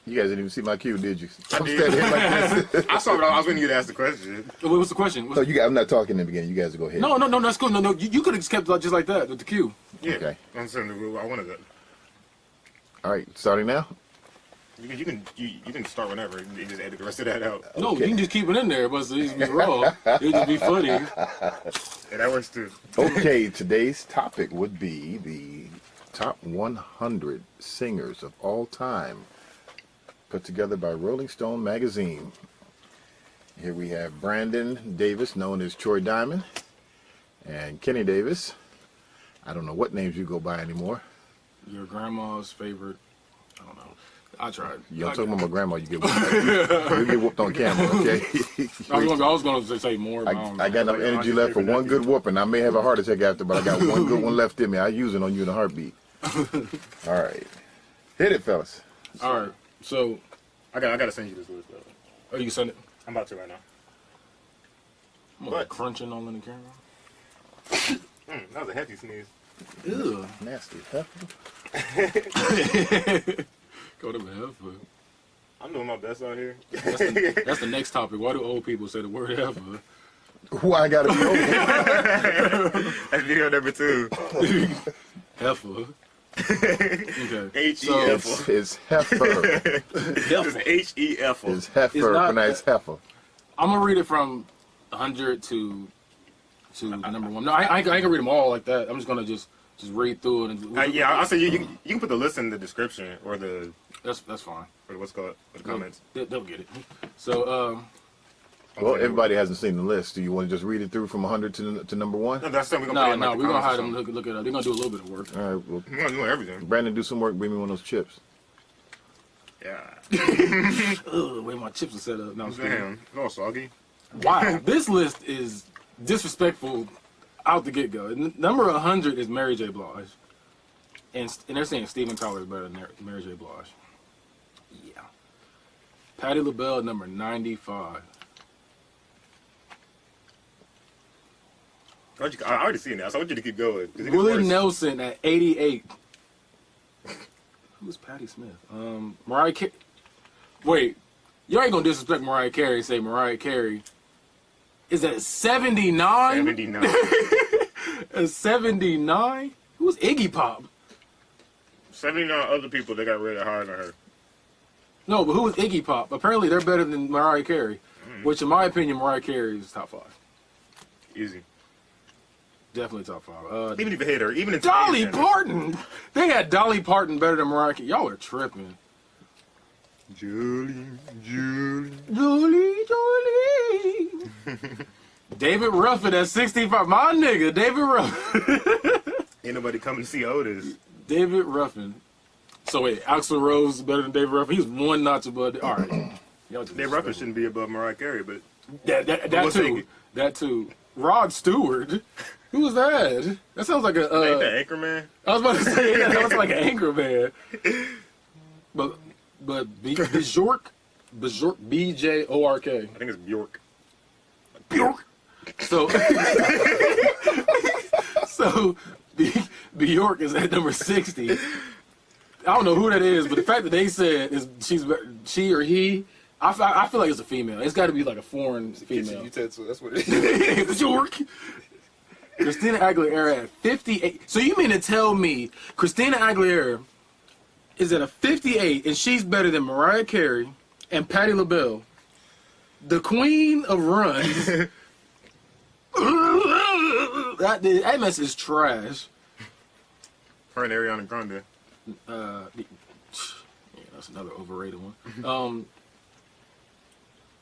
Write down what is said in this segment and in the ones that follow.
You guys didn't even see my cue, did you? I I'm did. standing here like this. I saw it. I was waiting you to ask the question. What's the question? So I'm not talking in the beginning. You guys go ahead. No, that's cool. No, you could have just kept it just like that with the cue. Yeah. Okay. I'm saying I wanted that. All right, starting now. You can start whenever. You just edit the rest of that out. No, you can just keep it in there, but it's be raw. It'll just be funny. Yeah, that works too. Okay, today's topic would be the top 100 singers of all time, put together by Rolling Stone magazine. Here we have Brandon Davis, known as Troy Diamond, and Kenny Davis. I don't know what names you go by anymore. Your grandma's favorite. I don't know. I tried. You don't talk about my grandma, you get whooped. You get whooped on camera, okay? I was going to say more. But I got enough energy left for one good whooping. I may have a heart attack after, but I got one good one left in me. I use it on you in a heartbeat. All right. Hit it, fellas. All right. So, I gotta send you this list though. oh, you can send it. I'm about to right now. I'm like crunching all in the camera. That was a hefty sneeze. Ew. Nasty, huh? Go to hell for. I'm doing my best out here. That's the next topic. Why do old people say the word ever? Why I gotta be over? That's video number 2. Heifer. Okay. H-E-F-er. It's heifer. It's H-E-F-er. It's heifer, It's not- pronounced heifer. I'm gonna read it from 100 to number 1. No, I ain't gonna read them all like that. I'm just gonna just read through it. And Yeah, I'll say you can put the list in the description or the that's fine. what's it called the comments. They'll get it. So Well, everybody hasn't seen the list. Do you want to just read it through from 100 to number 1? No, that's something we're gonna no, put in, we're like, gonna the have them comments look it up. They're gonna do a little bit of work. All right, well, or something. We're gonna do everything. Brandon, do some work. Bring me one of those chips. Yeah. Ugh, where my chips are set up. No, I'm just kidding. Damn, it's all soggy. Wow, this list is disrespectful out the get go. Number 100 is Mary J. Blige, and they're saying Steven Tyler is better than Mary J. Blige. Yeah. Patti LaBelle, number 95. I already seen that, so I want you to keep going. 'Cause it gets Willie worse. Nelson at 88. Who's Patti Smith? Mariah Carey. Wait, you ain't gonna disrespect Mariah Carey and say Mariah Carey is at 79? 79. At 79? Who's Iggy Pop? 79 other people that got rated higher than her. No, but who is Iggy Pop? Apparently they're better than Mariah Carey, which in my opinion, Mariah Carey is top 5. Easy. Definitely top 5. Even if you hate her, even in Dolly today's standards. Parton! They had Dolly Parton better than Mariah Carey. Y'all are tripping. Julie. Julie. David Ruffin at 65. My nigga, David Ruffin. Ain't nobody coming to see Otis. David Ruffin. So wait, Axl Rose is better than David Ruffin? He's one notch above. All right. Dave Ruffin shouldn't be above Mariah Carey, but That What's too. Iggy? That too. Rod Stewart. Who was that? That sounds like a. ain't that Anchorman? I was about to say that sounds like an anchor man. But Bjork, B-J-O-R-K. I think it's Bjork. Bjork. So Bjork is at number 60. I don't know who that is, but the fact that they said is she or he, I feel like it's a female. It's got to be like a foreign female. You said so. That's what it is. Bjork. Christina Aguilera at 58. So you mean to tell me Christina Aguilera is at a 58 and she's better than Mariah Carey and Patti LaBelle, the queen of runs? that mess is trash. Her and Ariana Grande. Yeah, that's another overrated one.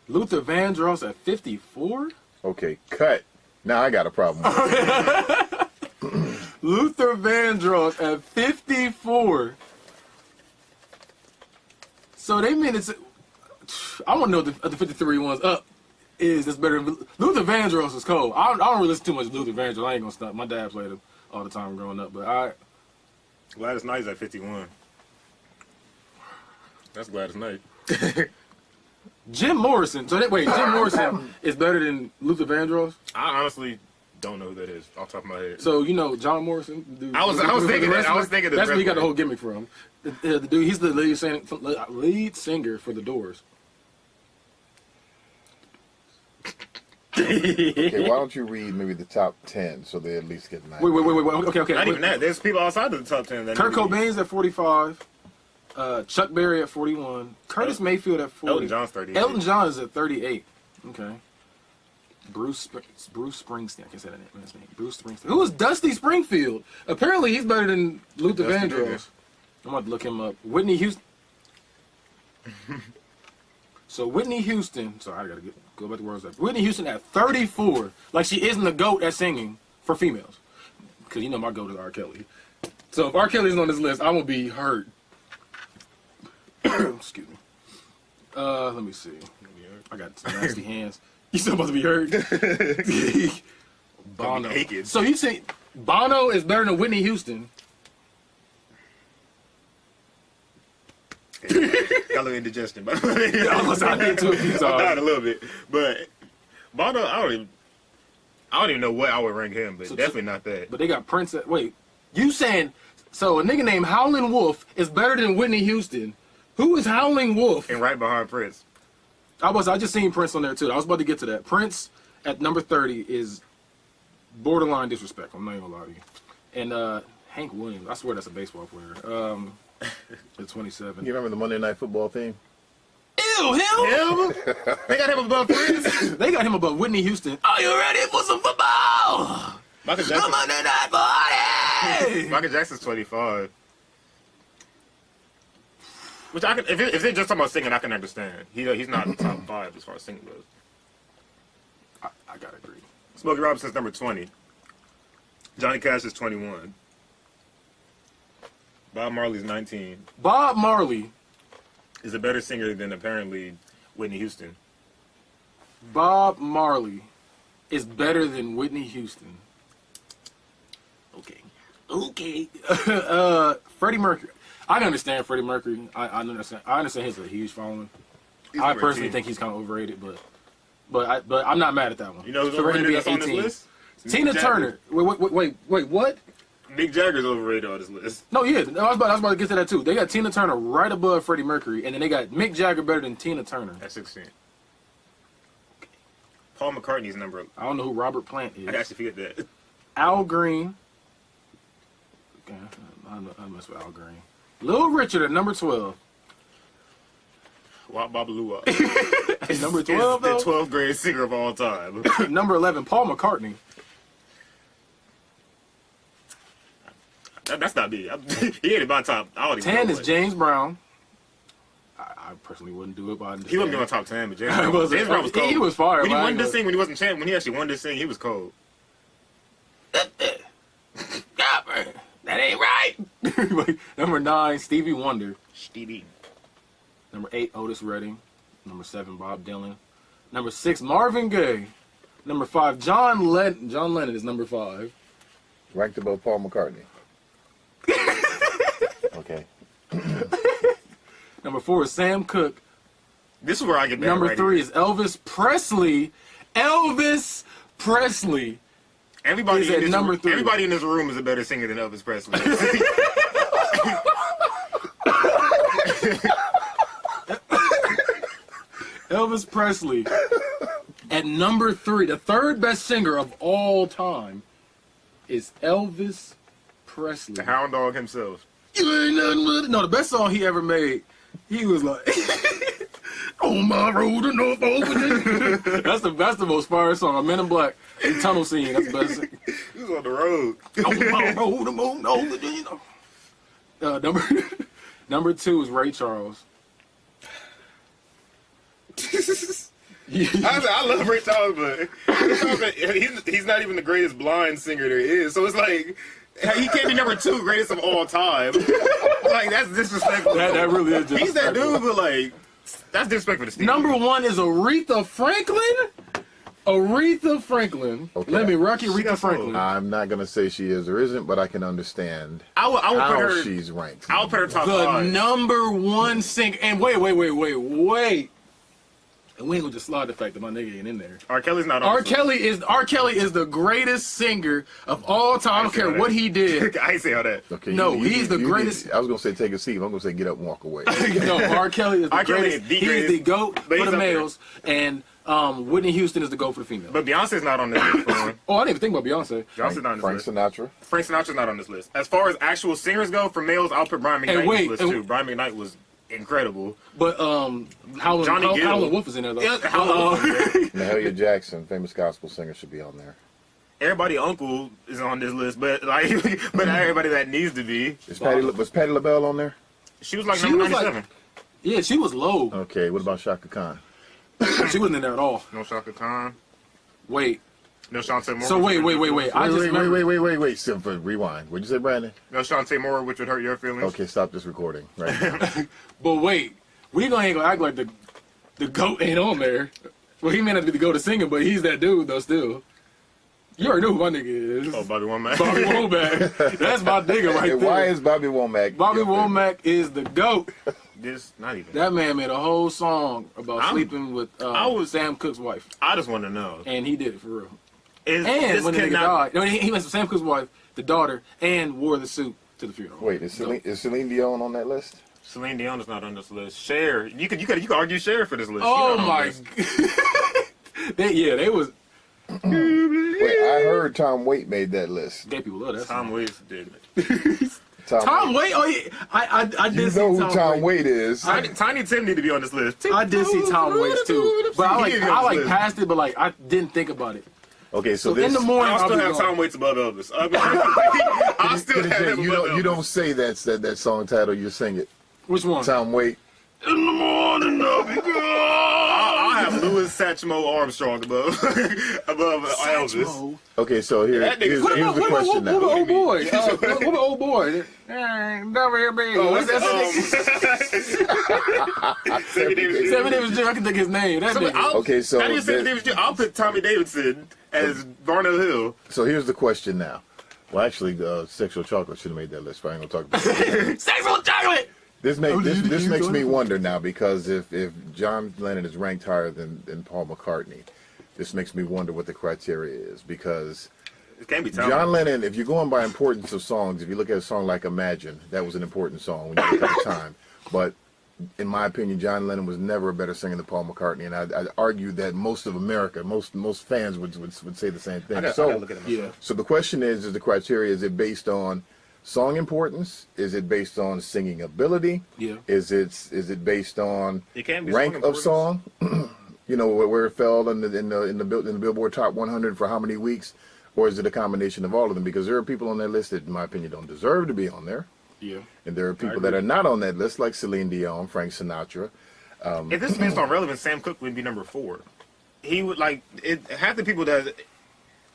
Luther Vandross at 54. Okay, cut. Now I got a problem. Luther Vandross at 54. So they mean it's. I want to know what the 53 ones up is that's better than Luther Vandross is cold. I don't really listen too much to Luther Vandross. I ain't gonna stop. My dad played him all the time growing up, but Gladys Knight's at 51. That's Gladys Knight. Jim Morrison. So Jim Morrison is better than Luther Vandross? I honestly don't know who that is off the top of my head. So you know John Morrison. Dude, I was thinking that. I was thinking that's where he got the wrestler. whole gimmick from. The dude, he's the lead singer for the Doors. Okay, why don't you read maybe the top 10 so they at least get an idea? Wait. Okay. Not even that. There's people outside of the top 10. That Kurt need to be- Cobain's at 45. Chuck Berry at 41. Curtis Mayfield at 40. Elton John's 38. Elton John is at 38. Okay. Bruce Springsteen. I can say that name. Bruce Springsteen. Who is Dusty Springfield? Apparently, he's better than Luther Dusty Vandross. I'm about to look him up. Whitney Houston. So Whitney Houston. Sorry, I gotta go back to where I was at. Whitney Houston at 34. Like she isn't the GOAT at singing for females. Because you know my GOAT is R. Kelly. So if R. Kelly's on this list, I'm gonna be hurt. Excuse me. Let me see. I got some nasty hands. You still about to be hurt? Bono. Naked. So you say Bono is better than Whitney Houston? Got a little indigestion, but I did too a few I died times. a little bit. But Bono, I don't even know what I would rank him, but So- definitely not that. But they got Prince. Wait, you saying so? A nigga named Howlin' Wolf is better than Whitney Houston? Who is Howlin' Wolf? And right behind Prince. I just seen Prince on there too. I was about to get to that. Prince at number 30 is borderline disrespectful. I'm not even gonna lie to you. And Hank Williams, I swear that's a baseball player. At 27. You remember the Monday Night Football theme? Ew, him? They got him above Prince. They got him above Whitney Houston. Are you ready for some football? Michael Come Jackson. on, night party! Michael Jackson's 25. Which I can, if they're just talking about singing, I can understand. He's not in the top 5 as far as singing goes. I gotta agree. Smokey Robinson's number 20. Johnny Cash is 21. Bob Marley's 19. Bob Marley. Is a better singer than apparently Whitney Houston. Bob Marley is better than Whitney Houston. Okay. Freddie Mercury. I can understand Freddie Mercury. I understand he's a huge following. He's I number personally 10. think he's kind of overrated, but I'm not mad at that one. You know who's For him to overrated be that's at on this 18. list? Tina Mick Jagger. Turner. Wait, what? Mick Jagger's overrated on this list. No, yeah, I was about to get to that too. They got Tina Turner right above Freddie Mercury, and then they got Mick Jagger better than Tina Turner. At 16. Paul McCartney's number. I don't know who Robert Plant is. I actually forget that. Al Green. Okay, I mess with Al Green. Little Richard at number 12. Wop Babaloo. Number 12 Is the though? 12th greatest singer of all time. Number 11, Paul McCartney. That's not me. He ain't in my top. I don't even 10 know is what. James Brown. I personally wouldn't do it, but I understand. He wouldn't be in my top 10, but James He Brown, wasn't- James Brown was cold. he was fire, When he but I wanted ain't to gonna- sing, when he wasn't champ, when he actually wanted to sing, he was cold. That ain't right. Number 9, Stevie Wonder. Stevie. Number 8, Otis Redding. Number 7, Bob Dylan. Number 6, Marvin Gaye. Number 5, John Lennon. John Lennon is number 5. Ranked above Paul McCartney. Okay. Number 4 is Sam Cooke. This is where I get mad Number right 3 here. is Elvis Presley. Elvis Presley. Everybody is in at this number 3. Everybody in this room is a better singer than Elvis Presley. Elvis Presley at number 3. The third best singer of all time is Elvis Presley. The Hound Dog himself. You ain't nothing but... No, the best song he ever made, he was like... On my road to Norfolk, Virginia. that's the most fire song. A Men in Black, the tunnel scene. That's the best. He was on the road. On my road to Norfolk, Virginia. Number 2 is Ray Charles. I love Ray Charles, but he's not even the greatest blind singer there is. So it's like he can't be number 2 greatest of all time. Like that's disrespectful. That really is He's that disrespectful. dude, but like that's disrespectful to Steve. Number 1 is Aretha Franklin. Aretha Franklin. Okay. Let me rock you, She Aretha got Franklin. I'm not going to say she is or isn't, but I can understand I would put how her. she's ranked. I'll put her top The 5. number 1 singer. And wait. And we ain't gonna just slide the fact that my nigga ain't in there. R. Kelly's not on R. this list. Kelly is the greatest singer of all time. I don't care what he did. I ain't say all that. Okay, No, he's the greatest. I was gonna say take a seat. I'm gonna say get up and walk away. No, R. Kelly is the R. Kelly is greatest. the He's greatest, the GOAT but for he's the up there. males, and Whitney Houston is the GOAT for the females. But Beyonce's not on this list. For him. Oh, I didn't even think about Beyonce. Beyonce's not on this Frank list. Sinatra. Frank Sinatra's not on this list. As far as actual singers go, for males, I'll put Brian McKnight on wait, this list too. Brian McKnight was incredible. But Howlin' Wolf is in there though. Yeah, Mahalia Jackson, famous gospel singer, should be on there. Everybody uncle is on this list, but like, but not everybody that needs to be. Was Patti LaBelle on there? She was like She number was like- 97. Yeah, she was low. Okay, what about Shaka Khan? She wasn't in there at all. No Shaka Khan. Wait. No Shantae Moore. So wait. I just remember. Wait. So, rewind. What'd you say, Brandon? No Shantae Moore, which would hurt your feelings. Okay, stop this recording right now. But wait, we ain't gonna act like the GOAT ain't on there. Well, he may not be the GOAT of singing, but he's that dude though. Still, you already know who my nigga is. Oh, Bobby Womack. Bobby Womack. That's my nigga right And there. why is Bobby Womack? Bobby your favorite? Womack is the GOAT. This not even. That man made a whole song about sleeping with Sam Cooke's wife, I just want to know. and he did it for real. Is And this when the nigga cannot- died, no, he went to Sam Cooke's wife, the daughter, and wore the suit to the funeral. Wait, is Celine Dion on that list? Celine Dion is not on this list. Cher, you could argue Cher for this list. Oh She not on my! this. They was. Wait, I heard Tom Waite made that list. Gay people love that. Tom song. Waits did. Tom Waite. Oh yeah, I did You see know who Tom Tom Waite. Waite is? Tiny Tim need to be on this list. I did see Tom Waits too, but I He need to be on like this list. passed it, but like I didn't think about it. Okay, so So this. in the morning, I I'll still be have gone. Tom Waits above Elvis. I still have him you above don't. You Elvis. don't say that song title. You sing it. Which one? Tom Waite. In the morning, I'll be gone. I have Louis Satchmo Armstrong above Elvis. Okay, so here's That nigga- the What question about now. old boy? What about old boy? Never hear me. Oh, What's that? Sammy Davis Sammy Davis Jr. I can think his name. That nigga. Okay, so Not even Sammy there's- Davis Jr. I'll put Tommy Davidson as Barnell Hill. So here's the question now. Well, actually, Sexual Chocolate should have made that list. But I ain't gonna talk about it. Sexual chocolate. This makes me wonder now, because if John Lennon is ranked higher than Paul McCartney, this makes me wonder what the criteria is, because It can't be Tommy. John Lennon, if you're going by importance of songs, if you look at a song like Imagine, that was an important song when you look at the time. But in my opinion, John Lennon was never a better singer than Paul McCartney, and I'd argue that most of America, most fans would say the same thing. I gotta look at him. Yeah. So the question is the criteria, is it based on song importance? Is it based on singing ability? Yeah. Is it based on It can't be rank song of song? You know, where it fell in the Billboard Top 100 for how many weeks? Or is it a combination of all of them? Because there are people on that list that, in my opinion, don't deserve to be on there. Yeah. And there are people that are not on that list, like Celine Dion, Frank Sinatra. If this is based on relevance, Sam Cooke would be number 4. He would half the people that.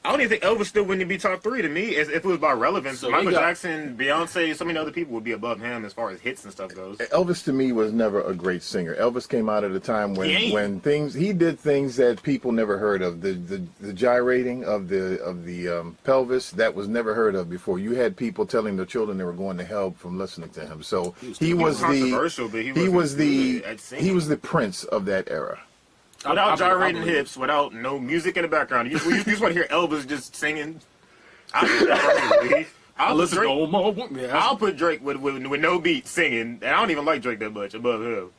I don't even think Elvis still wouldn't be top 3 to me. If it was by relevance, So Michael we got- Jackson, Beyonce, so many other people would be above him as far as hits and stuff goes. Elvis to me was never a great singer. Elvis came out at a time He ain't. when he did things that people never heard of. The gyrating of the pelvis, that was never heard of before. You had people telling their children they were going to hell from listening to him. So he was controversial, but he wasn't good at singing. he was the prince of that era. Without I gyrating believe it. hips, without no music in the background. You just want to hear Elvis just singing. I'll Listen, Drake, oh my, yeah, I'll put Drake with no beat singing, and I don't even like Drake that much above him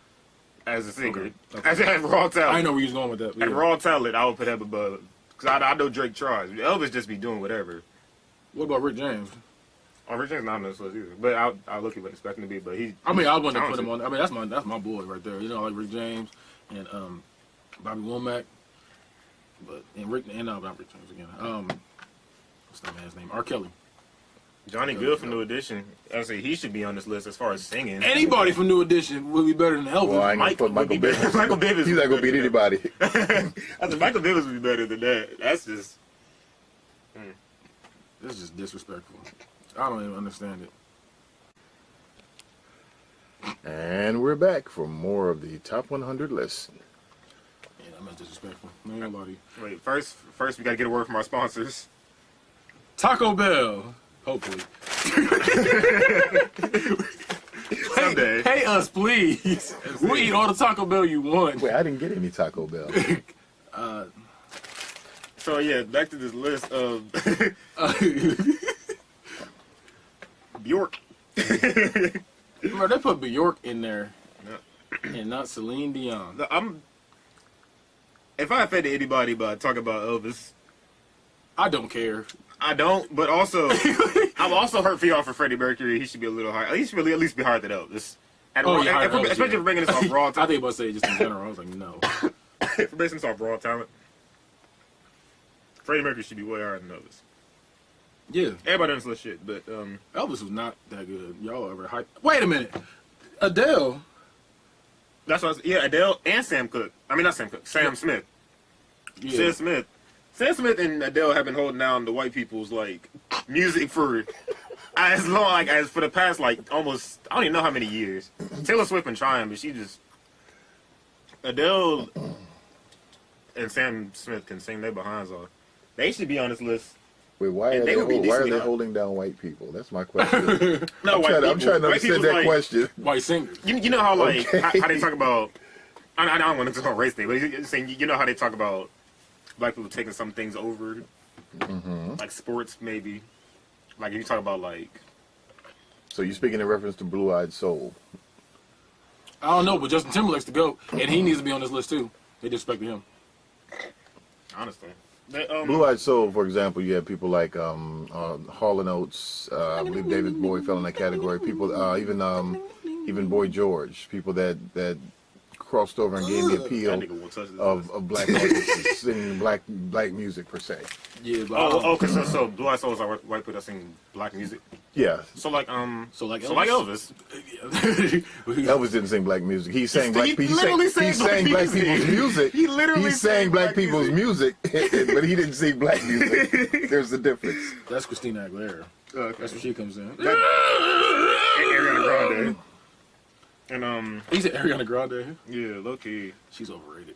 as a singer. Okay. As raw talent. I know where you're going with that. At Yeah. raw talent, I would put him above. Because I know Drake tries. Elvis just be doing whatever. What about Rick James? Oh, Rick James not on this list either. But I look at what expecting to be. But he. I mean, I wouldn't put talented. him on. I mean, that's my boy right there. You know, like Rick James and Bobby Womack, not Rick James again. What's that man's name? R. Kelly. Johnny Good from New Edition. I say he should be on this list as far as singing. Anybody from New Edition would be better than Elvis. Well, I ain't gonna Mike put Michael would be better. Bivins. Michael Bivins He's not gonna beat anybody. I said Michael Bivins would be better than that. That's just. This is just disrespectful. I don't even understand it. And we're back for more of the top 100 list. Yeah, that's disrespectful. No, ain't gonna lie to you. Wait, first we gotta get a word from our sponsors. Taco Bell. Hopefully. someday. Pay us, please. We'll eat all the Taco Bell you want. Wait, I didn't get any Taco Bell. So yeah, back to this list of Bjork. Bro, they put Bjork in there, and not Celine Dion. If I offended anybody by talking about Elvis, I don't care. I don't. But also, I'm also hurt for y'all for Freddie Mercury. He should be a little higher. He should really at least be higher than Elvis. And Elvis, especially for bringing this off raw I talent. think about to say just in general. I was like, no. For basing this off raw talent, Freddie Mercury should be way higher than Elvis. Yeah, Everybody knows this shit, but Elvis was not that good. Y'all ever hype? Wait a minute, Adele. that's what Adele and Sam Cooke. I mean, not Sam Cooke. Sam Smith. Yeah. Sam Smith and Adele have been holding down the white people's like music for as long as for the past like almost I don't even know how many years. Taylor Swift been trying, but she just Adele and Sam Smith can sing their behinds off. They should be on this list. Wait, why And are they would be why are decently they high. holding down white people? That's my question. No, I'm white trying to people. White understand people's that like- question. White singers. You know how like Okay. how they talk about. I don't want to talk about race thing, but you're saying you know how they talk about black people taking some things over, like sports maybe. Like if you talk about like So you're speaking in reference to Blue Eyed Soul. I don't know, but Justin Timberlake's the GOAT, and he needs to be on this list too. They disrespected him. honestly, Blue Eyed Soul, for example, you have people like Hall & Oates. I believe David Bowie fell in that category. People, even Boy George. People that crossed over and gave the that appeal nigga won't touch this. of black artists singing black music per se. Yeah, but Cause so Blue Eyed Souls are white people that sing black music. Yeah, So like Elvis. Elvis. Didn't sing black music. He sang black He people. literally He sang sang black black people's music. He literally sang black black people's music, but he didn't sing black music. There's a difference. That's Christina Aguilera. Okay. That's where she comes in. Ariana Grande. And He's at Ariana Grande. yeah, low key. She's overrated.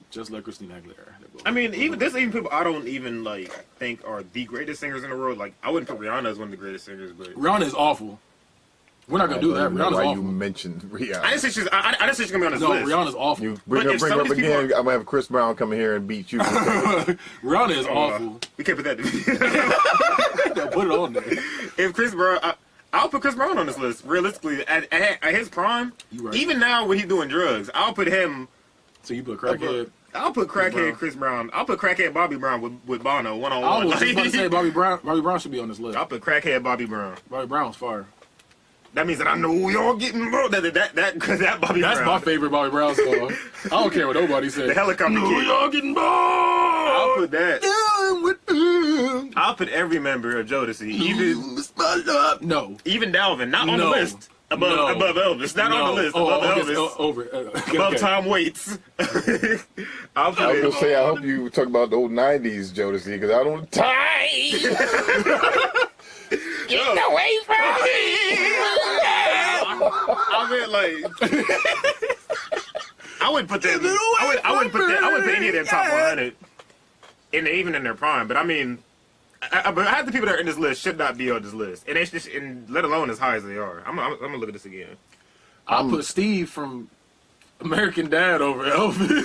Just like Christina Aguilera. I mean, there's even people I don't even like think are the greatest singers in the world. Like I wouldn't put Rihanna as one of the greatest singers, but Rihanna is awful. We're not gonna do that. I don't know Rihanna's why awful. you mentioned Rihanna? I didn't say she's. I didn't say she's gonna be on this No, list. Rihanna's awful. You bring But her if some up of these people again. I'm gonna have Chris Brown come in here and beat you. Rihanna is awful. We can't put that. Yeah, put it on there. If Chris Brown, I'll put Chris Brown on this list. Realistically, at his prime, You right. even now when he's doing drugs, I'll put him. So you put crackhead. I'll put crackhead Chris Brown. I'll put crackhead Bobby Brown with Bono one on I one. was just about to say Bobby Brown should be on this list. I'll put crackhead Bobby Brown. Bobby Brown's fire. That means that I know who y'all getting, bro. That Bobby That's Brown. my favorite Bobby Brown song. I don't care what nobody says. The helicopter No, kid. y'all getting bored. I'll put that. Yeah, with him. I'll put every member of Jodeci, No. even Dalvin, not on No. the list. Above Elvis, not on the list. Above Elvis. Over. Above Okay. Tom Waits. I'll put I was it. gonna say, I hope you talk about the old '90s Jodeci because I don't. Get away from me! I mean, like, I wouldn't put them. I wouldn't put any of them top 100, even in their prime. But I mean, but half the people that are in this list should not be on this list, and it's just, and let alone as high as they are. I'm gonna look at this again. I'll put Steve from American Dad over Elvis.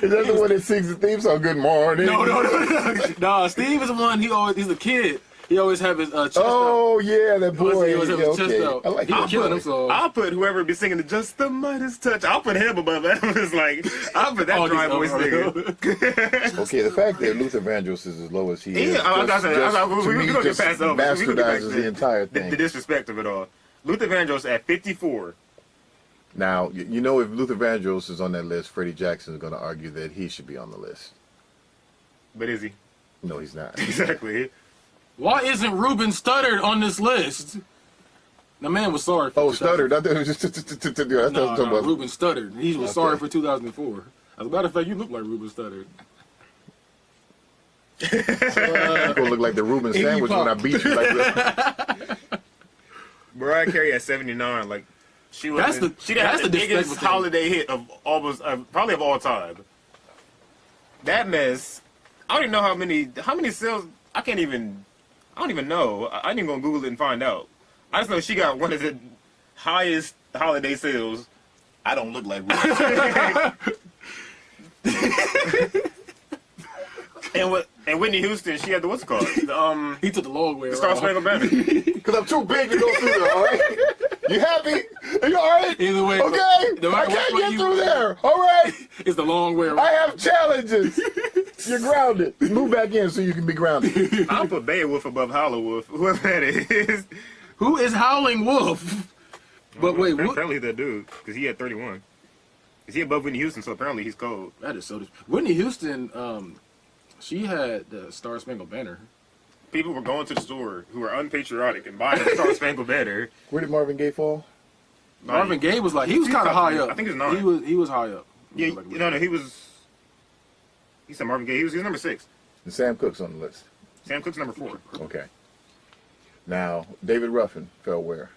Is that the one that sings the theme song? Good morning. No. Nah, Steve is the one. He's a kid. He always have his chest out. Oh yeah, that boy. He always have Yeah, his chest okay. out. I like He that. was killing himself. I'll put whoever be singing the just the Midas touch. I'll put him above Elvis. Like I'll put that Oh, dry he's voice nigga. Okay, the fact that Luther Vandross is as low as he is, Yeah, I was gonna say, to we're me, gonna get just past Elvis. We're gonna get back to bastardizes the entire the thing. disrespect of it all. Luther Vandross at 54. Now, you know, if Luther Vandross is on that list, Freddie Jackson is going to argue that he should be on the list. But is he? No, he's not. Exactly. Why isn't Ruben Studdard on this list? The man was sorry for Oh, stuttered. I thought it was just. No, Ruben Studdard. He was sorry for 2004. As a matter of fact, you look like Ruben Studdard. You're gonna look like the Reuben Iggy sandwich when I Pop. beat you like that. Mariah Carey at 79. Like she was. That's the- She that's had the the biggest disrespectful thing. holiday hit of almost probably of all time. That mess. I don't even know how many sales. I don't even know. I ain't even gonna Google it and find out. I just know she got one of the highest holiday sales. I don't look like and Whitney Houston, she had the what's it called? The He took the long way the around. Star Spangled Banner. Because I'm too big to go through there, all right? You happy? Are you all right? Either way, Okay. no I matter can't what get you- through there. All right. It's the long way around. I have challenges. You're grounded. Move back in so you can be grounded. I'll put Beowulf above Hollow Wolf, whoever that is. Who is Howling Wolf? But wait, what? Apparently that dude, because he had 31. Is he above Whitney Houston? So apparently he's cold. That is so. Whitney Houston, she had the Star Spangled Banner. People were going to the store who were unpatriotic and buying the Star Spangled Banner. Where did Marvin Gaye fall? Marvin Gaye was like, he was kind of high up. I think he was 9. He was high up. Yeah, Like, no, he was. He said Marvin Gaye. He was number 6. And Sam Cooke's on the list. Sam Cooke's number 4. Okay. Now, David Ruffin fell where?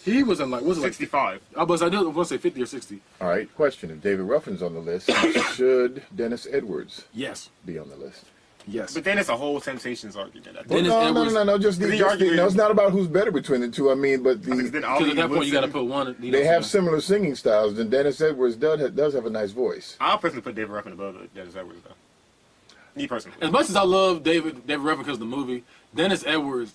He was in like, was it like 65. I was want to say 50 or 60. All right, question. If David Ruffin's on the list, should Dennis Edwards Yes. be on the list? Yes. But then it's a whole Temptations argument. I think. Dennis no, Edwards- no. Just The no, argument- it's not about who's better between the two. I mean, but Because then Because at that point, you got to put one. You know, they have so- similar singing styles, and Dennis Edwards does have a nice voice. I'll personally put David Ruffin above Dennis Edwards, though. Me personally. As much as I love David Ruffin because of the movie, Dennis Edwards,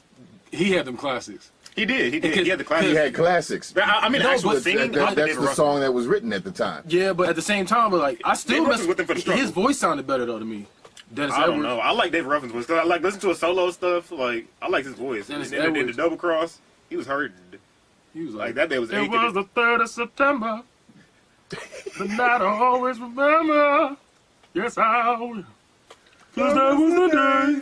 he had them classics. He did. He had the He classic. had classics. But I mean, No, actual but singing. That's David the Ruffin. song that was written at the time. Yeah, but at the same time, but like I still David mess Ruffin's with him for the struggle. his voice sounded better though to me. Dennis I don't Edwards. know. I like David Ruffin's voice. 'Cause I like listen to his solo stuff. Like I like his voice. Dennis And then the Edwards. double cross, he was hurting. He was Like that day was It aching. was the 3rd of September. The night I always remember. Yes, I will. 'Cause that was the day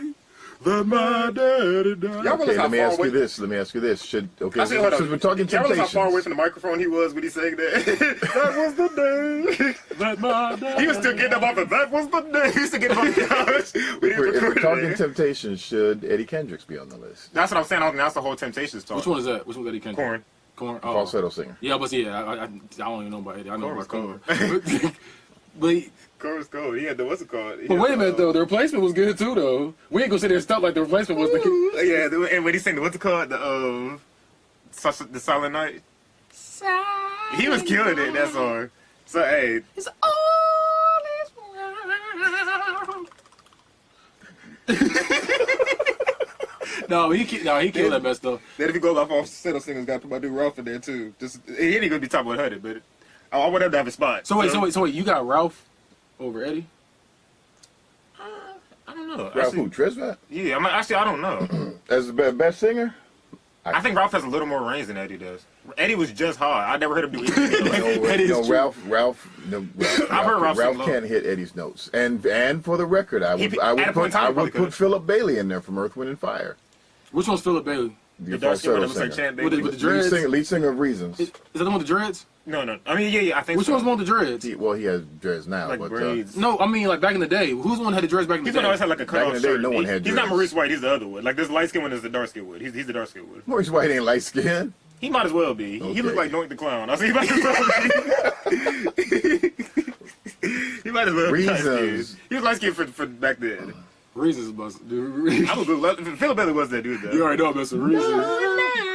that my daddy died. Y'all realize Okay, how let me far ask you away- this. Let me ask you this. Should okay? I said, hold on. Since we're talking Y'all realize how far away Temptations, from the microphone he was when he sang that? That was the day. That my daddy He was still getting up off the. That was the day. He used to get up off the couch. We if didn't we're record talking it. Temptations, should Eddie Kendricks be on the list? That's what I'm saying. I think that's the whole Temptations talk. Which one is that? Which one that he can? Corn. Corn. Oh. Falsetto singer. Yeah, but yeah, I don't even know about Eddie. I know Corn was about Corn. but Corn was cold. He had the what's it called? He but had wait a the, minute though, the replacement was good too though. We ain't gonna sit there and stuff like the replacement was the. Yeah, and when he sang the what's it called? The Silent Night. He was killing it, that song. So hey, It's all is well. he killed that mess though. then if you go off falsetto singers, got to put my dude Ralph in there too. Just he ain't gonna be top 100, but I want him to have a spot. So wait, you got Ralph over Eddie? I don't know. Ralph who? Tresvant? Yeah, I don't know. As the best singer? I think Ralph has a little more range than Eddie does. Eddie was just hard. I never heard him do anything. That is true. Ralph I've heard Ralph sing low. can't hit Eddie's notes. And for the record, I He- would at a point in time, he probably put could've. Philip Bailey in there from Earth, Wind and Fire. Which one's Philip Bailey? The dark skin one falsetto that was like singer. Chad With the Bailey. dreads? Lead singer of Reasons. Is that the one with the dreads? No. I mean, yeah, I think Which so. one's the one with the dreads? He has dreads now, Like but braids. No, I mean like back in the day. Who's the one that had the dreads back in the He's the one day? that always had like a Back in cut off the day, shirt. no one had He's not dreads. Maurice White. He's the other one. Like this light skin one is the dark skin one. He's the dark skin one. Maurice White ain't light skinned. He might as well be. Okay. He looked like Noink the Clown. I see. He might as well be. He might as well be light Reasons. skinned. He was light skinned for back then. Reasons must dude. I was good. Philip Bailey was that dude though. You already know I'm messing with Reasons.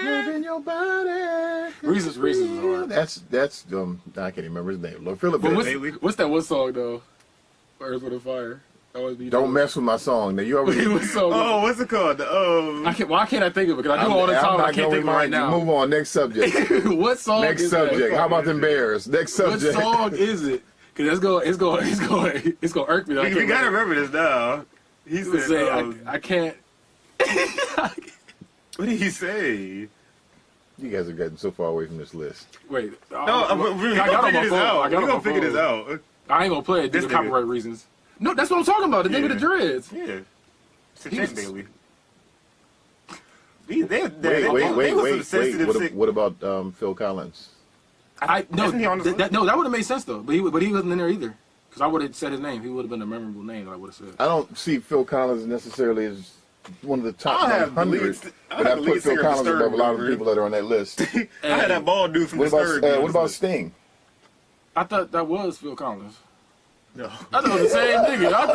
Living your body. Reasons is hard. That's I can't even remember his name. Lord Philip But Bailey. what's that one song though? Earth, Wind and Fire. Always be Don't mess with my song. Now you already. It was so. Oh, what's it called? The I can't. Why can't I think of it? Because I do it all the I'm time. not I can't gonna think of it right remind you. now. Move on. Next subject. What song? Next is subject. That? How about them Bears? Next What subject. song is it? Because it's gonna irk me. we gotta remember this now. He Say, said, I can't. what did he say? You guys are getting so far away from this list. Wait. No, we're I got gonna it on figure this my phone. I out. got it We're on gonna my figure this phone. out. I ain't gonna play it due This to nigga. copyright reasons. No, that's what I'm talking about. The name of the dreads. Yeah. It's a He Chad was- Bailey. Wait. What about Phil Collins? No, Isn't he on this list? that would have made sense though. But he wasn't in there either. Because I would have said his name. He would have been a memorable name that I would have said. I don't see Phil Collins necessarily as one of the top I'll have the 100, lead- but I'll I have the put lead Phil singer of Collins Disturbed above a lot of over it. people that are on that list. I had that bald dude from What Disturbed. about Sting? I thought that was Phil Collins. No. I thought it was the same nigga. I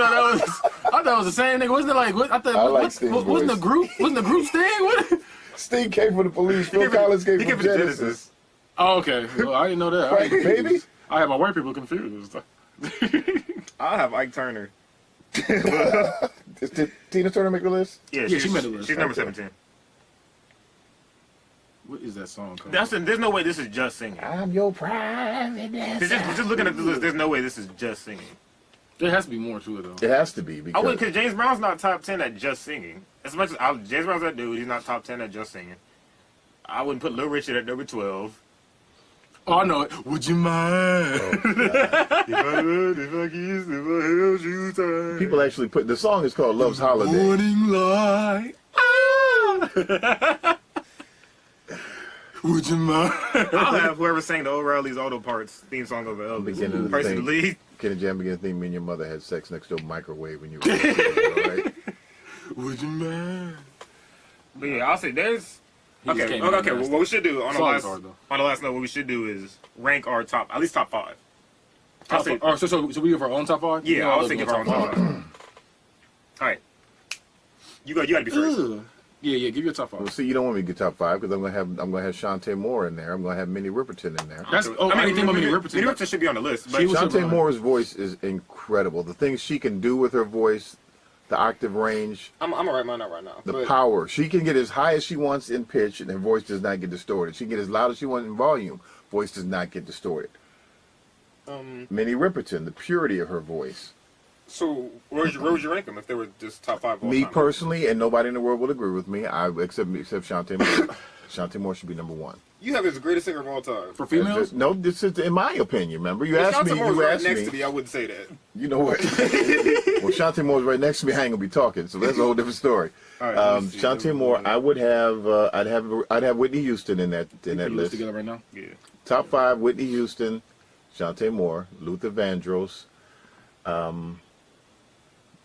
thought that was the same nigga. Wasn't it like? I thought I like Sting wasn't the voice. group? Wasn't the group Sting? What? Steve came from the Police. Phil Collins came He from came from Genesis. Oh, okay. Well, I didn't know that. Right, baby? I had my white people confused. I have Ike Turner. Did Tina Turner make the list? Yeah, she made the list. She's number Okay. 17. What is that song called? There's no way this is just singing. I'm your private Just looking at the list, there's no way this is just singing. There has to be more to it, though. It has to be I because would, because James Brown's not top 10 at just singing. As much as James Brown's that dude, he's not top 10 at just singing. I wouldn't put Lil Richard at number 12. Oh, I know it. Would you mind? If I kissed, if I held you tight. people actually put the song is called Love's Holiday. Morning light. Ah! Would you mind? I'll have whoever sang the O'Reilly's Auto Parts theme song over Elvis. Beginning of the Person thing. lead. Kenny Jam began to think me and your mother had sex next to a microwave when you were all right? Would you mind? But yeah, I'll say there's. He just Okay, came okay, in okay. last. Well, what we should do on the Song last is hard, though. note, what we should do is rank our top, at least top 5. I'll say, So we give our own top 5? yeah, I was thinking our own top 5. All right, you got to be first. Ugh. Yeah, give your top 5. Well, see, you don't want me to get top 5 because I'm gonna have Shantae Moore in there. I'm gonna have Minnie Riperton in there. That's anything about Minnie Riperton. Minnie Riperton should be on the list. But She was- Shantae Moore's voice is incredible. The things she can do with her voice, the octave range, I'm gonna write mine out right now. the power. She can get as high as she wants in pitch, and her voice does not get distorted. She can get as loud as she wants in volume. Voice does not get distorted. Minnie Riperton, the purity of her voice. So where would you rank them if they were just top 5? All Me time? personally, and nobody in the world will agree with me. Except Shantae Moore. Shantae Moore should be number 1. You have as the greatest singer of all time. For females? No, this is in my opinion. Remember, you If asked me. Shantae Moore was You right asked next me. to me, I wouldn't say that. You know what? Well, Shantae Moore's right next to me. I ain't gonna be talking, so that's a whole different story. All right, let me see. Shantae Moore, I would have. I'd have Whitney Houston in that Put your list. together right now? Yeah. Top 5: Whitney Houston, Shantae Moore, Luther Vandross.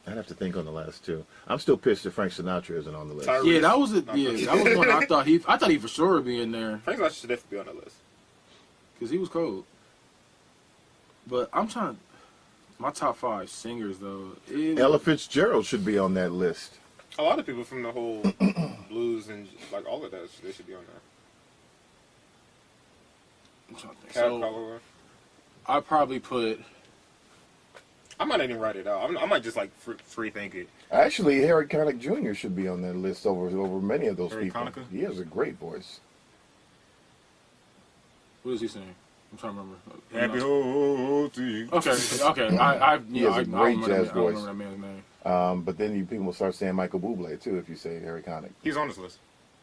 I'd have to think on the last 2. I'm still pissed that Frank Sinatra isn't on the list. Tyrese. Yeah, that was it. Yeah, that was one I thought he for sure would be in there Frank Sinatra should definitely be on that list. because he was cold. But I'm trying. My top 5 singers though. Ella Fitzgerald should be on that list. A lot of people from the whole blues and like all of that, they should be on there. I'm trying to think. Cab So Calloway. I probably put. I might not even write it out. I might just like free think it. Actually, Harry Connick Jr. should be on that list over many of those Harry people. Connick? He has a great voice. What is he saying? I'm trying to remember. Happy ho to you. Okay. He has a great jazz I don't voice. remember that man's name. But then people will start saying Michael Bublé too if you say Harry Connick. He's on this list.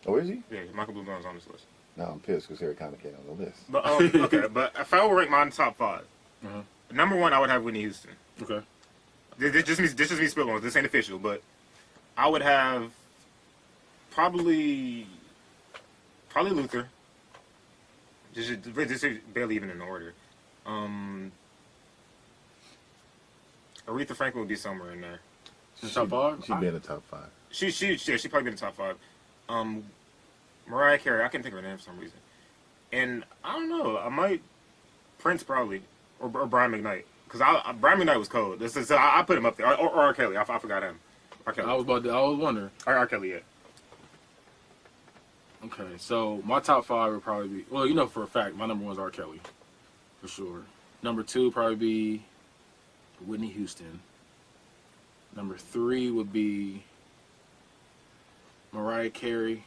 Oh, is he? Yeah, Michael Blueburn's on this list. No, I'm pissed because Harry Connick ain't on the list. But okay, but if I were to rank mine top 5, number 1 I would have Whitney Houston. Okay. This just me spitballing. This ain't official, but I would have probably Luther. This is barely even in order. Aretha Franklin would be somewhere in there. In top 5? She'd be in the top 5. She probably be in the top 5. Mariah Carey, I can't think of her name for some reason. And I don't know, I might Prince probably or Brian McKnight because Brian McKnight was cold. I put him up there or R. Kelly. I forgot him. R. Kelly. I was wondering. R. Kelly, yeah. Okay, so my top 5 would probably be, well, you know for a fact, my number 1 is R. Kelly, for sure. Number 2 probably be Whitney Houston. Number 3 would be Mariah Carey.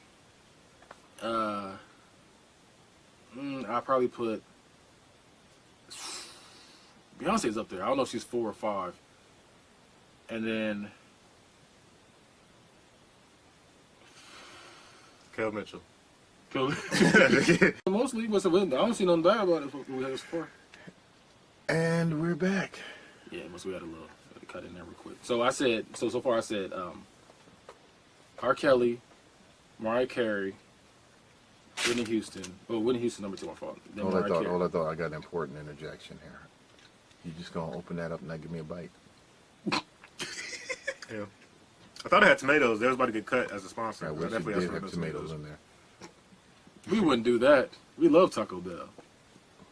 I probably put Beyonce's up there. I don't know if she's 4 or 5. And then Kel Mitchell. mostly, I don't see nothing bad about it. We had this before. And we're back. Yeah, must we had a little cut in there real quick. So I said, so far I said, R. Kelly, Mariah Carey, Whitney Houston. Well, Whitney Houston number 2, my fault. Then All I Mariah Carey. thought, I got an important interjection here. You just gonna open that up and not give me a bite? Yeah. I thought it had tomatoes. They was about to get cut as a sponsor. I I wish it definitely did asked for have those tomatoes in there. We wouldn't do that. We love Taco Bell.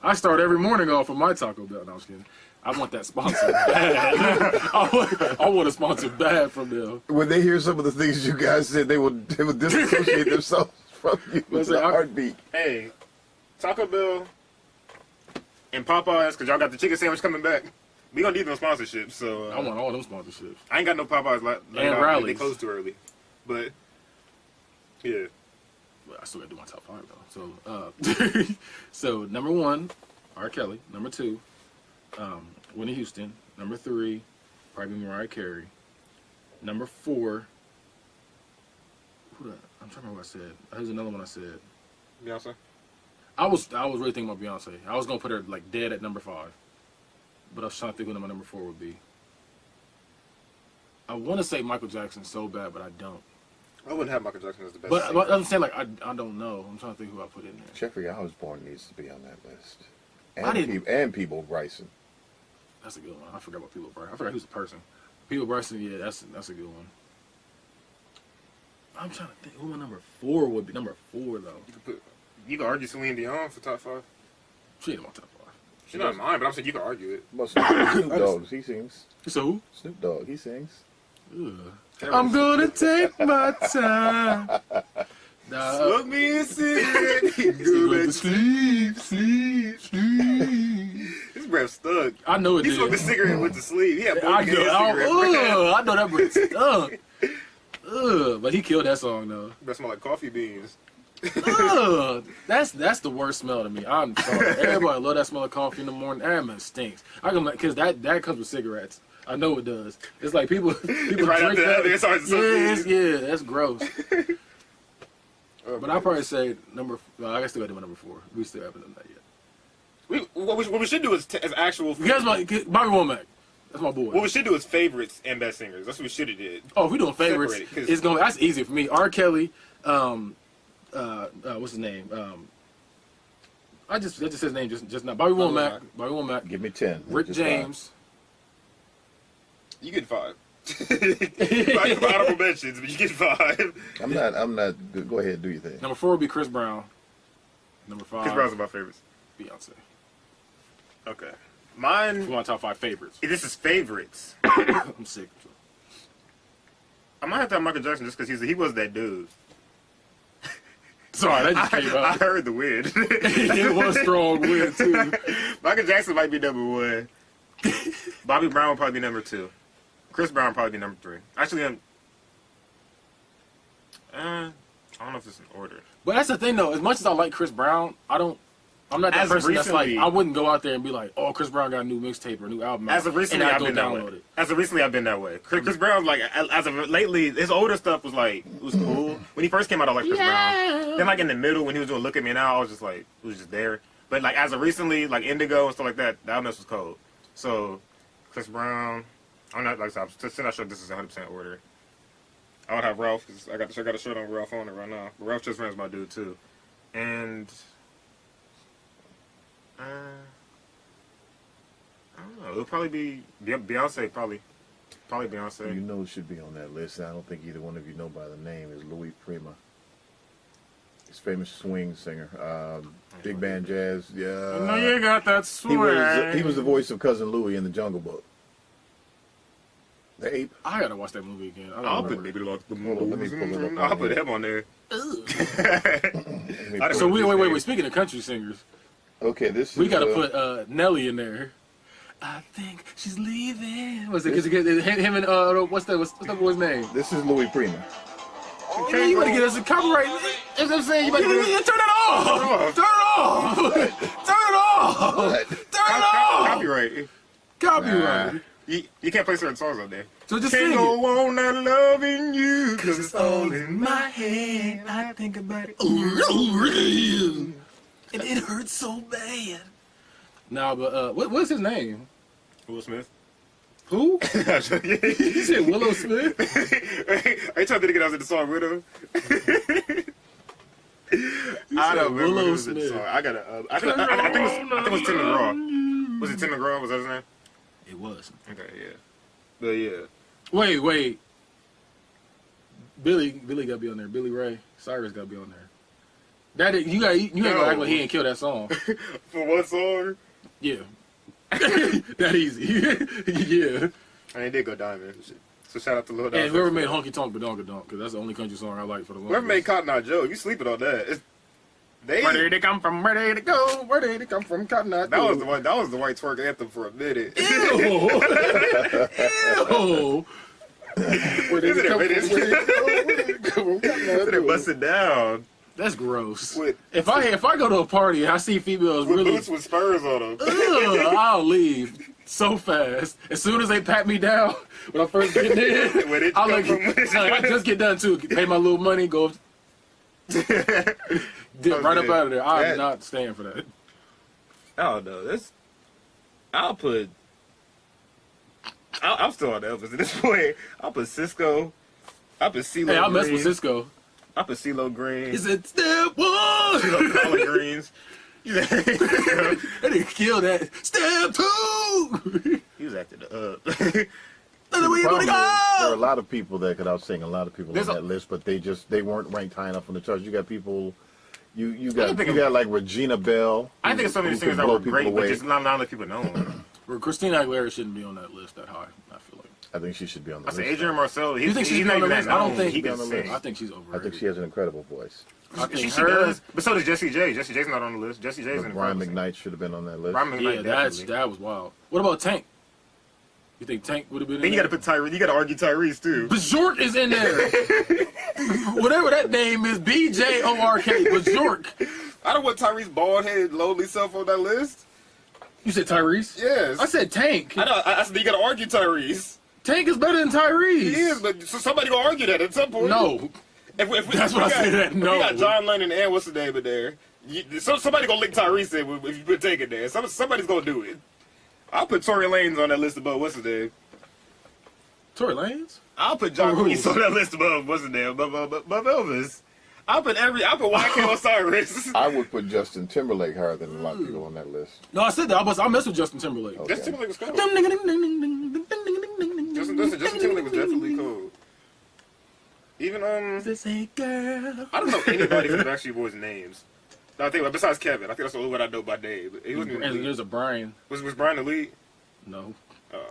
I start every morning off with my Taco Bell. No, I was kidding. I want that sponsor bad. I want a sponsor bad from them. When they hear some of the things you guys said, they will disassociate themselves from you. Let's The say, heartbeat. Hey, Taco Bell and Popeyes, because y'all got the chicken sandwich coming back. We gonna need them sponsorships, so I want all them sponsorships. I ain't got no Popeyes And Riley's. They closed too early, but yeah. Well, I still gotta do my top 5 though. So, so number 1, R. Kelly. Number 2, Whitney Houston. Number 3, probably Mariah Carey. Number 4, I'm trying to remember what I said. There's another one I said. Beyonce. I was really thinking about Beyonce. I was gonna put her like dead at number 5, but I was trying to think what my number 4 would be. I want to say Michael Jackson so bad, but I don't. I wouldn't have Michael Jackson as the best. But I'm saying like I don't know. I'm trying to think who I put in there. Jeffrey Osborne needs to be on that list. I didn't- And Peeble Bryson. That's a good one. I forgot about People Bryson. I forgot who's the person. People Bryson, yeah, that's a good one. I'm trying to think who my number 4 would be. Number 4 though. You can argue Celine Dion for top 5. She ain't in my top 5. She's not mine, but I'm saying you can argue it. Well, Snoop Dogg, he sings. So who? Snoop Dogg, he sings. Ugh. I'm gonna take my time. Smoke me a cigarette. Go to sleep. His breath stuck. I know it He did. smoked a cigarette with the sleeve. He had I both know. cigarette. I know that breath stunk. Ugh, but he killed that song though. That smell like coffee beans. Ugh, that's the worst smell to me. I'm sorry. Everybody love that smell of coffee in the morning. That man stinks. I can because that comes with cigarettes. I know it does. It's like people Right drink after that. that, it's hard to Yeah, that's gross. But I'll probably say well, I guess still got to do my number 4. We still haven't done that yet. What we should do is as actual. Guess Bobby Womack. That's my boy. What we should do is favorites and best singers. That's what we should have did. Oh, if we doing favorites, Separate it, 'cause- that's easy for me. R. Kelly, what's his name? I just said his name just now. Bobby Womack. Give me 10. Rick Just James. You get 5. Like honorable mentions, but you get 5. I'm not. Go ahead, do your thing. Number 4 would be Chris Brown. Number 5, Chris Brown's my favorites. Beyonce. Okay. Mine. My top 5 favorites. This is favorites. I'm sick. I might have to have Michael Jackson just because he was that dude. Sorry, that just came I out. heard the wind. It was strong win too. Michael Jackson might be number 1. Bobby Brown will probably be number 2. Chris Brown will probably be number 3. Actually, I don't know if it's in order. But that's the thing though. As much as I like Chris Brown, I'm not that As person that's like, recently- I wouldn't go out there and be like, oh, Chris Brown got a new mixtape or a new album. As of recently, and I've I'd been go that download way. it. As of recently, I've been that way. Chris Brown, like, as of lately, his older stuff was like, it was cool. When he first came out, I liked Chris Brown. Then, like, in the middle, when he was doing Look at Me Now, I was just like, it was just there. But, like, as of recently, like, Indigo and stuff like that, the album was cold. So, Chris Brown, I'm not, like I said, I'm still not sure if this is 100% order. I would have Ralph, because I got a shirt on Ralph on it right now. But Ralph Chess Brown's my dude, too. And, I don't know. It'll probably be Beyonce, probably. Probably Beyonce. You know, should be on that list. I don't think either one of you know by the name. Is Louis Prima. He's a famous swing singer. Big band jazz. Yeah. I know you got that swing. He was the voice of Cousin Louie in the Jungle Book. The ape. I gotta watch that movie again. I don't I'll put remember. Baby Lock the Hold on, let me pull it up on I'll put here. him on there. Let me pull So it. wait. Speaking of country singers, Okay, this is. we gotta put Nelly in there. I think she's leaving. Was it because him and what's that boy's name? This is Louis Prima. Yeah, you better get us a copyright. That's what I'm saying. You better turn it off. Turn it off. Turn it off. What? Turn it off. Copyright. Copyright. You can't play certain songs on there. So just Can't sing it. go on not loving you, cause it's all in my head. I think about it over again, and it hurts so bad. Nah, but what's his name? Will Smith. Who? You You said Willow Smith? Are you trying to get out of the song with him? I don't remember Willow who was in the Smith. song. I think it was Tim McGraw. Was it Tim McGraw? Was that his name? It was. Okay, yeah. But yeah. Wait. Billy gotta be on there. Billy Ray Cyrus gotta be on there. You ain't gonna act like he ain't kill that song. For one song? Yeah. That easy. Yeah. I mean, it did go diamond. So shout out to Lil Nas. And whoever made Honky Tonk Badonka Donk, because that's the only country song I like for the longest. Whoever made Cotton Eye Joe, you sleeping on that? Where did it come from? Where did it go? Where did it come from? Cotton Eye Joe. That was the one. That was the white twerk anthem for a minute. Ew. Ew. Where did it come from? Where did it come from? They're busting down. That's gross. With, if I go to a party and I see females with really, boots with spurs on them. I'll leave so fast. As soon as they pat me down when I first get in, Where did you I'll come like, from? I just get done too. Pay my little money, go dip right up out of there. I'm not staying for that. I don't know. I'm still on Elvis at this point. I'll put Cisco. I'll put CeeLo Green. Hey, I'll mess with Cisco. I'll put CeeLo Green. Is it step one? Collard greens. They didn't kill that. Step two. He was acting up. Where you gonna There are a go? lot of people that could outsing a lot of people There's on a- that list, but they weren't ranked high enough on the charts. You got people, you don't think got like Regina Bell. I think some of these who singers could that blow were people great, but away. just not enough people know them. Well, Christina Aguilera shouldn't be on that list that high. I feel like. I think she should be on the I list. said Adrian Marcel. You think she should be on the list? I don't think he be can on the sing. list. I think she's I overrated. think she has an incredible voice. I think She her. does, but so does Jessie J. Jessie J's not on the list. Jessie J's But in Brian the McKnight should have been on that list. Brian McKnight, Yeah, definitely. that was wild. What about Tank? You think Tank would have been? Then in you got to there? put Tyrese. You got to argue Tyrese too. Bjork is in there. Whatever that name is, BJORK. Bjork. I don't want Tyrese bald headed lonely self on that list. You said Tyrese? Yes. I said Tank. I know. I said you got to argue Tyrese. Tank is better than Tyrese. He is, but so somebody gonna argue that at some point. No. If That's what I said, that We no. got John Lennon and what's the name in there. Somebody gonna link Tyrese in if you put Tank in there. Somebody's gonna do it. I'll put Tory Lanez on that list above what's his name. Tory Lanez? I'll put John Who? Reese on that list above what's his name, above Elvis. I'll put YK Osiris. I would put Justin Timberlake higher than a lot of people on that list. No, I said that. I mess with Justin Timberlake. Okay. Justin Timberlake was cool. Justin Justin Timberlake was definitely cool. Even This ain't girl. I don't know anybody from the Backstreet Boys' names. No, I think besides Kevin, I think that's the only one I know by name. He wasn't even the And lead. there's a Brian. Was Brian the lead? No. Oh,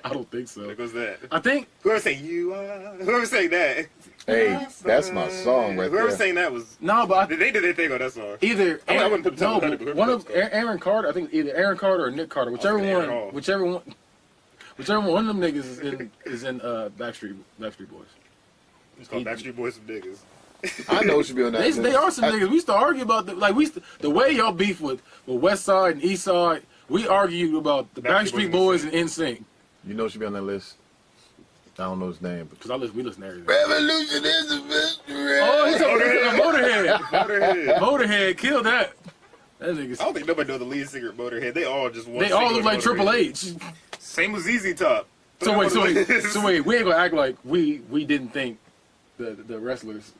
I don't think so. there goes that. I think Whoever sang "You Are," whoever sang that. Hey, that's my song right Whoever there. sang that was. no, but They did their thing on that song. either I wouldn't put no, Timberlake, but one of whoever Aaron Carter. I think either Aaron Carter or Nick Carter, whichever Aaron one, Hall. whichever one of them niggas is in Backstreet Boys. It's called Backstreet Boys some niggas. I know it should be on that list. They are some niggas. We used to argue about the way y'all beef with West Side and East Side. We argued about the Backstreet Boys and NSYNC. You know it should be on that list. I don't know his name, but Because we listen to everything. Revolution is the mystery. Oh, he's talking Motorhead. Motorhead. Motorhead killed that. That nigga. I don't think nobody knows the lead singer of Motorhead. They all just want. They all look like Triple H. Same as ZZ Top. So wait. We ain't gonna act like we didn't think the wrestlers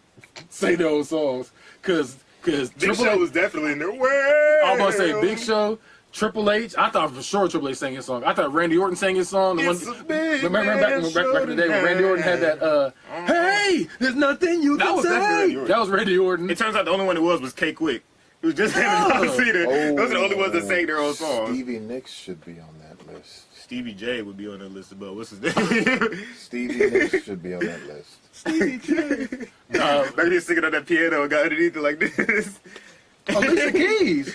say those songs because Big Triple Show H. was definitely in there. Well, I was about to say Big Show, Triple H. I thought for sure Triple H sang his song. I thought Randy Orton sang his song. The It's a big remember back in the day when Randy Orton had that. Hey, there's nothing you That can was definitely say. Randy Orton. That was Randy Orton. It turns out the only one it was K Quick. It was just him and John Cena. Those are the only ones that sang their own songs. Stevie Nicks should be on that list. Stevie J would be on that list above. What's his name? Stevie Nicks should be on that list. Stevie J. Maybe he's singing on that piano and got underneath it like this. Alicia Keys.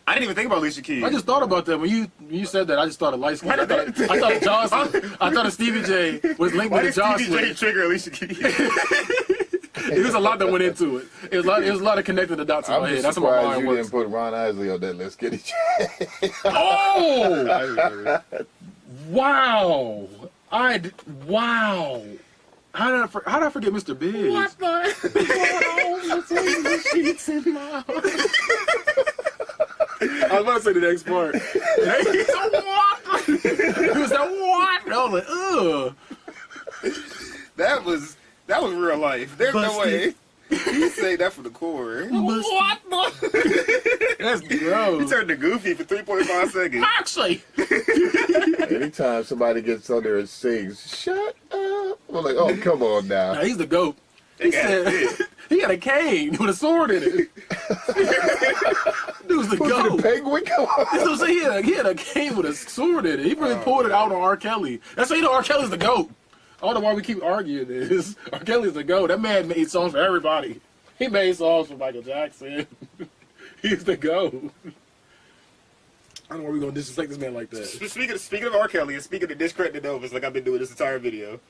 I didn't even think about Alicia Keys. I just thought about that when you said that. I just thought of light skin. I thought of Jocelyn. I thought of Stevie J was linked Why with did Stevie J Jocelyn. trigger Alicia Keys? It was a lot that went into it. It was a lot of connecting the dots in I'm my head. just That's how my surprised mind you works. didn't put Ron Isley on that list, Kitty J. Oh! Wow! Wow! How did I forget Mr. Biggs? What the? Sheets in my I was about to say the next part. It was that what? I was like, ugh. That was real life. There's no way. He say that from the core. What the? That's He gross. turned to Goofy for 3.5 seconds. Actually. Anytime somebody gets on there and sings, shut up. I'm like, oh, come on now. Nah, he's the GOAT. They got it. He got a cane with a sword in it. Dude's the Who's GOAT. the penguin? Come on. That's what I'm saying. He had a cane with a sword in it. He really pulled it out on R. Kelly. That's why you know R. Kelly's the GOAT. I don't know why we keep arguing this. R. Kelly's the GOAT. That man made songs for everybody. He made songs for Michael Jackson. He's the GOAT. I don't know why we're going to disrespect this man like that. Speaking of R. Kelly and speaking of discrediting Elvis, like I've been doing this entire video,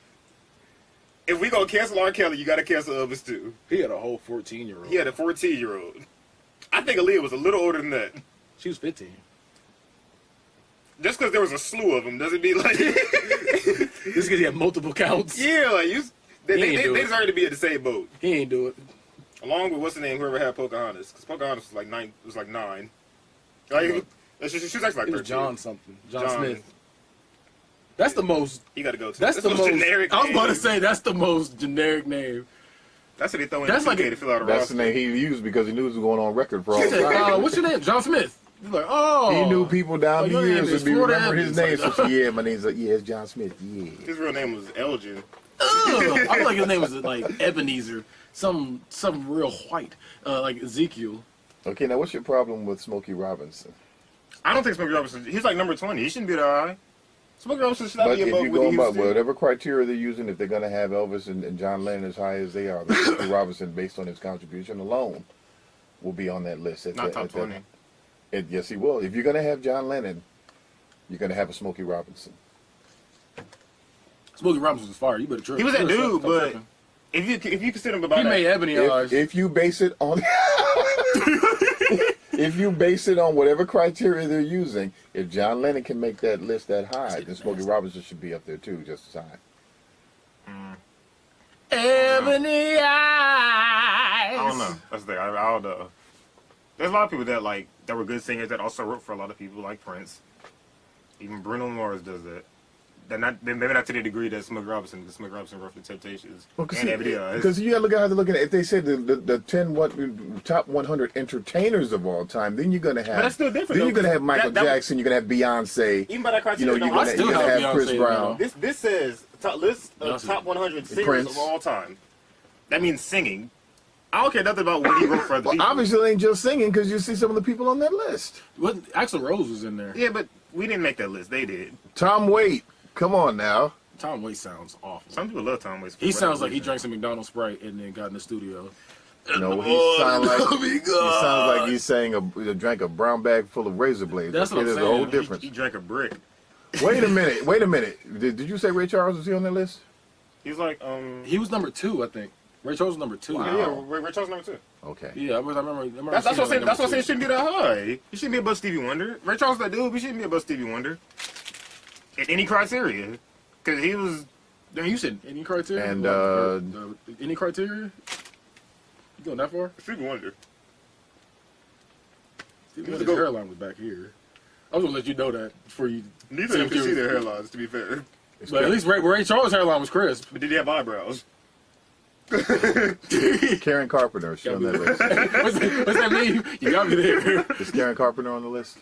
if we gonna cancel R. Kelly, you gotta cancel Elvis too. He had a whole 14-year-old. He had a 14-year-old. I think Aaliyah was a little older than that. She was 15. Just because there was a slew of them doesn't mean like. Just because he had multiple counts. Yeah, like they deserve to be in the same boat. He ain't do it. Along with what's the name? Whoever had Pocahontas, because Pocahontas was like 9. Was like 9. Like, she was actually like 13. It was John something. John Smith. That's the most. You got to go to. That's the most generic. I was about to say that's the most generic name. That's what they throw in. That's like to fill out a That's roster. the name he used because he knew it was going on record for all He said, time. what's your name? John Smith. He's like, oh. He knew people down the your name years is would be Florida remember his Evans. name. So yeah, my name's it's John Smith. Yeah. His real name was Elgin. Ugh. I feel like his name was like Ebenezer, some real white, like Ezekiel. Okay, now what's your problem with Smokey Robinson? I don't think Smokey Robinson. He's like number 20. He shouldn't be that high. Smokey Robinson should not But be if above you Whitney go by Houston. whatever criteria they're using, if they're going to have Elvis and John Lennon as high as they are, then Smokey Robinson, based on his contribution alone, will be on that list. Not top 20. Yes, he will. If you're going to have John Lennon, you're going to have a Smokey Robinson. Smokey Robinson was fire. You better trip. He was that dude, but if you consider him about he made Ebony Eyes. If you base it on if you base it on whatever criteria they're using, if John Lennon can make that list that high, then Smokey Robinson should be up there too, just as high. Ebony Eyes. I don't know. That's the thing. I don't know. There's a lot of people that were good singers that also wrote for a lot of people, like Prince. Even Bruno Mars does that. Maybe not to the degree that Smokey Robinson, because Smokey Robinson wrote for the Temptations. And Ebony Eyes. Because you got to look at how they're looking at it. If they said the 10 top 100 entertainers of all time, then you're going to have. But that's still different. Then you're going to have Michael Jackson. You're going to have Beyonce. Even by that criteria, you're going to have Chris Beyonce, Brown. This says list of top 100 singers Prince. of all time. That means singing. I don't care nothing about what he wrote for other Well, people. obviously, it ain't just singing because you see some of the people on that list. What? Axl Rose was in there. Yeah, but we didn't make that list. They did. Tom Waite. Come on now. Tom Waits sounds awful. Some people love Tom Waits. He sounds like he drank some McDonald's Sprite and then got in the studio. No, he sounds like he's saying drank a brown bag full of razor blades. That's what I'm There's a saying. whole difference. He drank a brick. Wait a minute. Did you say Ray Charles was he on that list? He's like, He was number 2, I think. Ray Charles was number 2. Wow. yeah, Ray Charles number 2. Okay. Yeah, I remember That's what I'm saying. That's what I'm saying. He saying. shouldn't be that high. He shouldn't be above Stevie Wonder. Ray Charles that dude. He shouldn't be above Stevie Wonder. In any criteria, because he was. Then you said any criteria? And, any criteria? You going that far? Stevie Wonder. Stevie Wonder's hairline was back here. I was gonna let you know that before you. Neither of them could see their hairlines, to be fair. But at least Ray Charles' hairline was crisp. But did he have eyebrows? Karen Carpenter, is she on that list? What's that mean? You got me there. Is Karen Carpenter on the list?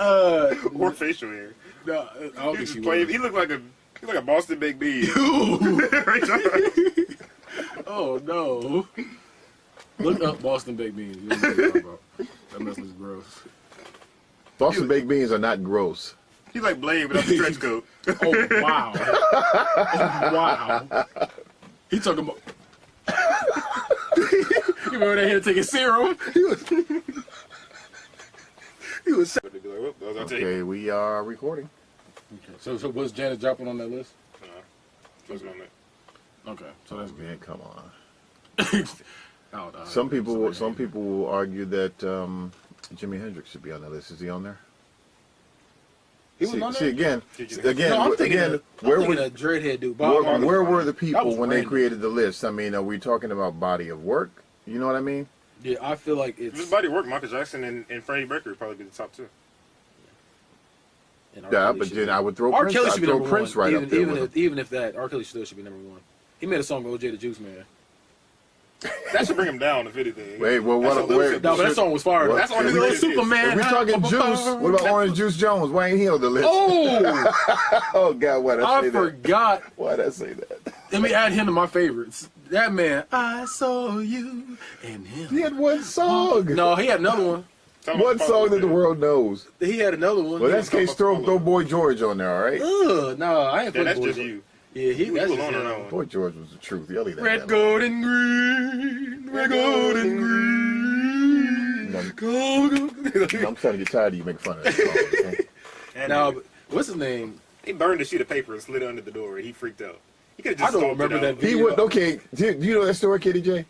Or facial hair. No, I don't think she was. He looked like a Boston baked bean. Ray Charles. Oh no! Look up Boston baked beans. You know what I'm talking about. That mess looks gross. Boston baked beans are not gross. He's like Blade without the trench coat. Oh wow! Oh wow! He talking about. You remember they had to take his serum? He was. Okay, we are recording. Okay. So was Janet Joplin on that list? Wasn't on that. Okay, so that's good. Man, come on. Oh, no. Some people will argue that Jimi Hendrix should be on that list. Is he on there? He was on there? See again. No, I'm thinking of that dreadhead dude. Bob Marley. Where were the That people was when they random. created the list? I mean, are we talking about body of work? You know what I mean? Yeah, I feel like If his it's. body work, Michael Jackson and Freddie Mercury would probably be the top 2. and R. Yeah, Kelly but should then be- I would throw R. Prince. Kelly I'd should be throw number Prince one. right up there with him. Even if that, R. Kelly still should be number 1. He made a song with OJ the Juice Man. That should bring him down, if anything. Wait, well, That's a what? little Wait, bit- No, but that song was fire. What? That's on If the we- little Superman. If we talking Juice, what about Orange Juice Jones? Why ain't he on the list? Oh, Oh God, why'd I say I that? forgot. Why'd I say that? Let me add him to my favorites. That man, I saw you and him. He had one song. No, he had another one. One song that the world knows. He had another one. Well, that's case throw Boy George on there, all right? Ugh, no, I ain't Yeah, putting that's Boy just George. you. Yeah, He was that's alone just, on that one. Boy George was the truth. Y'all leave that Red, down. gold, and green. Red, gold, and green. No, Go, go. I'm starting to get tired of you making fun of that song. Okay? And Now, what's his name? he burned a sheet of paper and slid it under the door, and he freaked out. He could have I just don't stomped remember it out. that He video. would. Okay, do you know that story, Kitty J?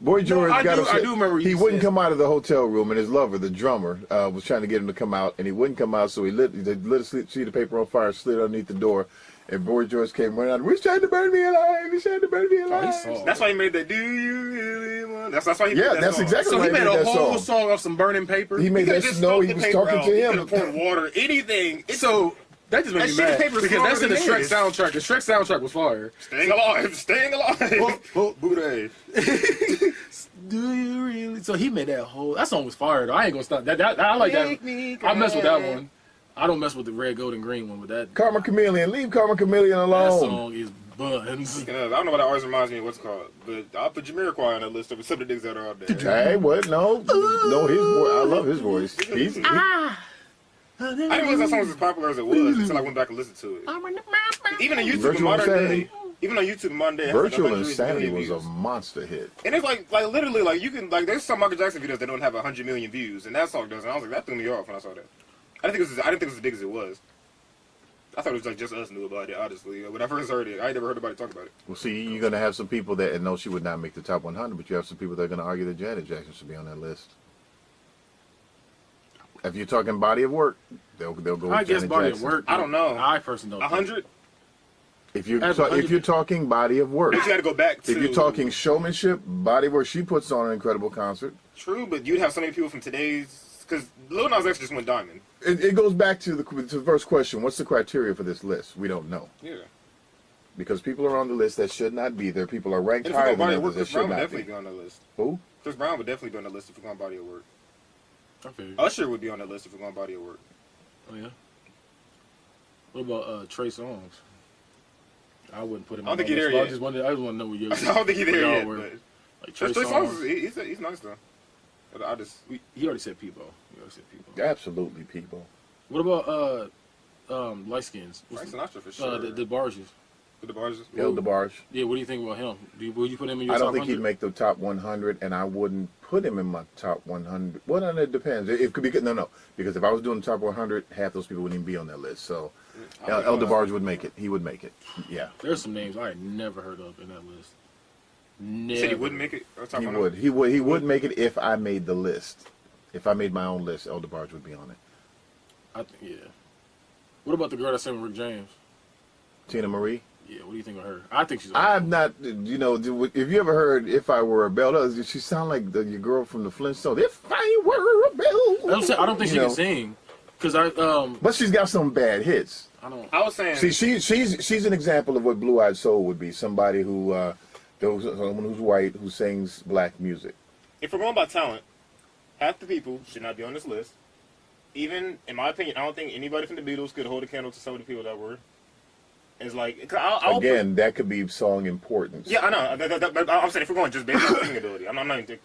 Boy George I got do- upset. I do remember He you wouldn't said. come out of the hotel room, and his lover, the drummer, was trying to get him to come out, and he wouldn't come out. So he lit a sheet of paper on fire, slid underneath the door, and Boy George came running out. He's trying to burn me alive. He's trying to burn me alive. saw. That's why he made that. Do you really want? That's why he made Yeah, that that's song. exactly So why he made a that whole song. song off some burning paper. He made could've that just snow. stomped He the was paper talking out. to He him. could've poured water, anything. It's So that just made That me sheet of mad paper's because that's in the smaller Shrek than soundtrack. The Shrek soundtrack was fire. staying alive, staying alive. Booty. Do you really? So he made that whole. That song was fire though. I ain't gonna stop. That I like Make that. me I mess with that cry. one. I don't mess with the red, gold, and green one. But that Karma Chameleon. Leave Karma Chameleon that alone. song is buns. I don't know what that always reminds me of what's it called, but I'll put Jamiroquai on that list of some of the niggas that are out there. Hey, what? No, no. His voice. I love his voice. He's, I didn't realize that song was as popular as it was until I went back and listened to it. Even on YouTube in Virtual modern Insanity. day, even on YouTube in modern day, it has Virtual like 100 Insanity million was a views. monster hit. And it's like literally like you can like there's some Michael Jackson videos that don't have 100 million views, and that song does. And I was like, that threw me off when I saw that. I didn't think it was as big as it was. I thought it was like just us knew about it. Honestly, when I first heard it, I never heard anybody talk about it. Well, see, you're going to have some people that know she would not make the top 100, but you have some people that are going to argue that Janet Jackson should be on that list. If you're talking body of work, they'll go with I guess Janet body Jackson. of work. I don't know. I personally don't. 100, If you're As if 100 you're talking body of work, but you got to go back to. if you're talking showmanship, body of work, she puts on an incredible concert. true, but you'd have so many people from today's because Lil Nas X just went diamond. It goes back to the first question: what's the criteria for this list? We don't know Yeah. because people are on the list that should not be there. People are ranked And if we're higher going than body of others work, that Chris Brown should would not definitely be. be on that list. Who? Chris Brown would definitely be on the list if we're going body of work. Okay. Usher would be on that list if we're going body of work. Oh yeah. What about Trey Songz? I wouldn't put him. I don't on think my he's there list, but yet. I just want to know what you. I don't think he's there y'all yet, were. but Like Trey Trey Songz, Songz. he's nice though. But I just He already said Peebo. He already said Peebo. Absolutely, people. What about light skins? Frank Sinatra for sure. The Barges. With the bars. El DeBarge. Yeah, what do you think about him? Would you put him in your I top don't think he'd 100? make the top 100, and I wouldn't put him in my top 100. Well, no, it depends. It could be no, because if I was doing the top 100, half those people wouldn't even be on that list. So, El DeBarge would make it. He would make it. Yeah, There's some names I had never heard of in that list. Never. You said he wouldn't make it. Or top he 100? would. He would make it if I made the list. If I made my own list, El DeBarge would be on it. I think yeah. What about the girl that sang with Rick James? Tina Marie. Yeah, what do you think of her? I think she's. I'm not. You know, if you ever heard "If I Were a Bell," she sound like your girl from the Flintstones. If I were a bell. I don't think she can sing, cause But she's got some bad hits. I don't. I was saying. See, she's an example of what Blue Eyed Soul would be. Somebody who, someone who's white who sings black music. If we're going by talent, half the people should not be on this list. Even in my opinion, I don't think anybody from the Beatles could hold a candle to some of the people that were. It's like I'll Again, that could be song importance. yeah, I know. I'm saying if we're going just based on singing ability, I'm not even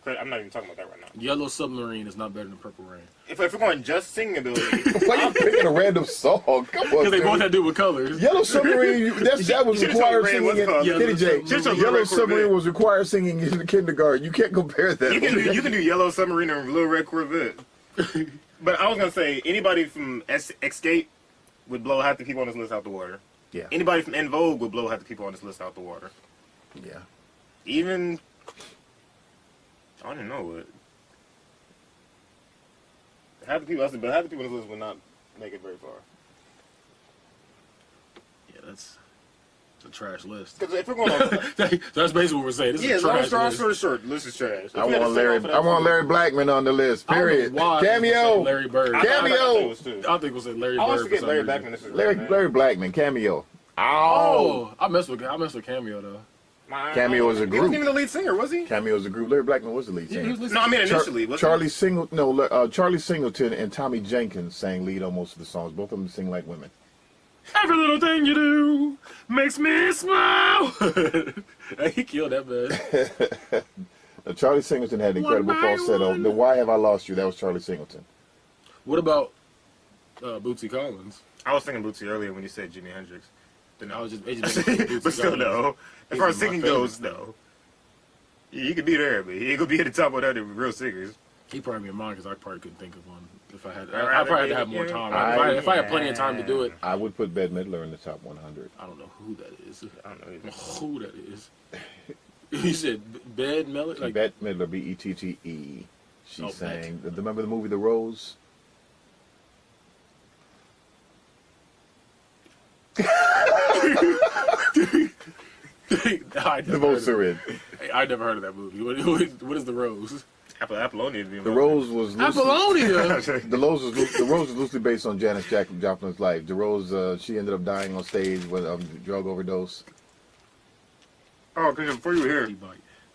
talking about that right now. Yellow Submarine is not better than Purple Rain. If we're going just singing ability, Why you picking a random song? Come on, Because they dude. both had to do with colors. Yellow Submarine, that was You should've required told me singing what's in called. Kitty J. Should've told me Yellow Red Submarine Corvette. was required singing in kindergarten. You can't compare that. you can do Yellow Submarine and Little Red Corvette. But I was gonna say anybody from Escape would blow half the people on this list out the water. Yeah. Anybody from En Vogue would blow half the people on this list out the water. Yeah. Even I don't even know what. Half the people on this list would not make it very far. Yeah, that's a trash list. Because if we're going on, That's basically what we're saying. This yeah, is a long trash story list. short, list is trash. If I we had to want sing Larry. off of that I want song- Larry Blackman on the list. I don't know Period. why people say Cameo. Larry Bird. I thought it Cameo. was too. I think we'll say Larry I always Bird. forget for some Larry reason. Blackman. This is Larry Blackman. Cameo. Oh. Oh, I mess with Cameo though. Cameo was a He group. wasn't even the lead singer, was he? Cameo was a group. Larry Blackman was the lead singer. No, I mean initially. wasn't Charlie Singleton and Tommy Jenkins sang lead on most of the songs. Both of them sing like women. Every little thing you do makes me smile. He killed that man. Charlie Singleton had an incredible One by falsetto. one. The Why Have I Lost You? That was Charlie Singleton. What about Bootsy Collins? I was thinking Bootsy earlier when you said Jimi Hendrix. then I was just, it just made me do But still, no. As far as He's my singing goes, favorite. no. He could be there, but he ain't gonna be at the top 100 real singers. He probably be in mine because I probably couldn't think of one. If I had, I'd I rather probably had be- to have more yeah. time. If I had plenty of time to do it, I would put Bette Midler in the top 100. I don't know who that is. I don't know either. Who that is? You said Bed Melody? Like, Bette Midler, Bettee. She Oh, sang. Bette. Remember the movie The Rose? The most are in. I never heard of that movie. What is The Rose? Apollonia. The Rose was loosely, Apollonia! the Rose was loosely based on Janis Joplin's life. The Rose, she ended up dying on stage with a drug overdose. Oh, because before you were here,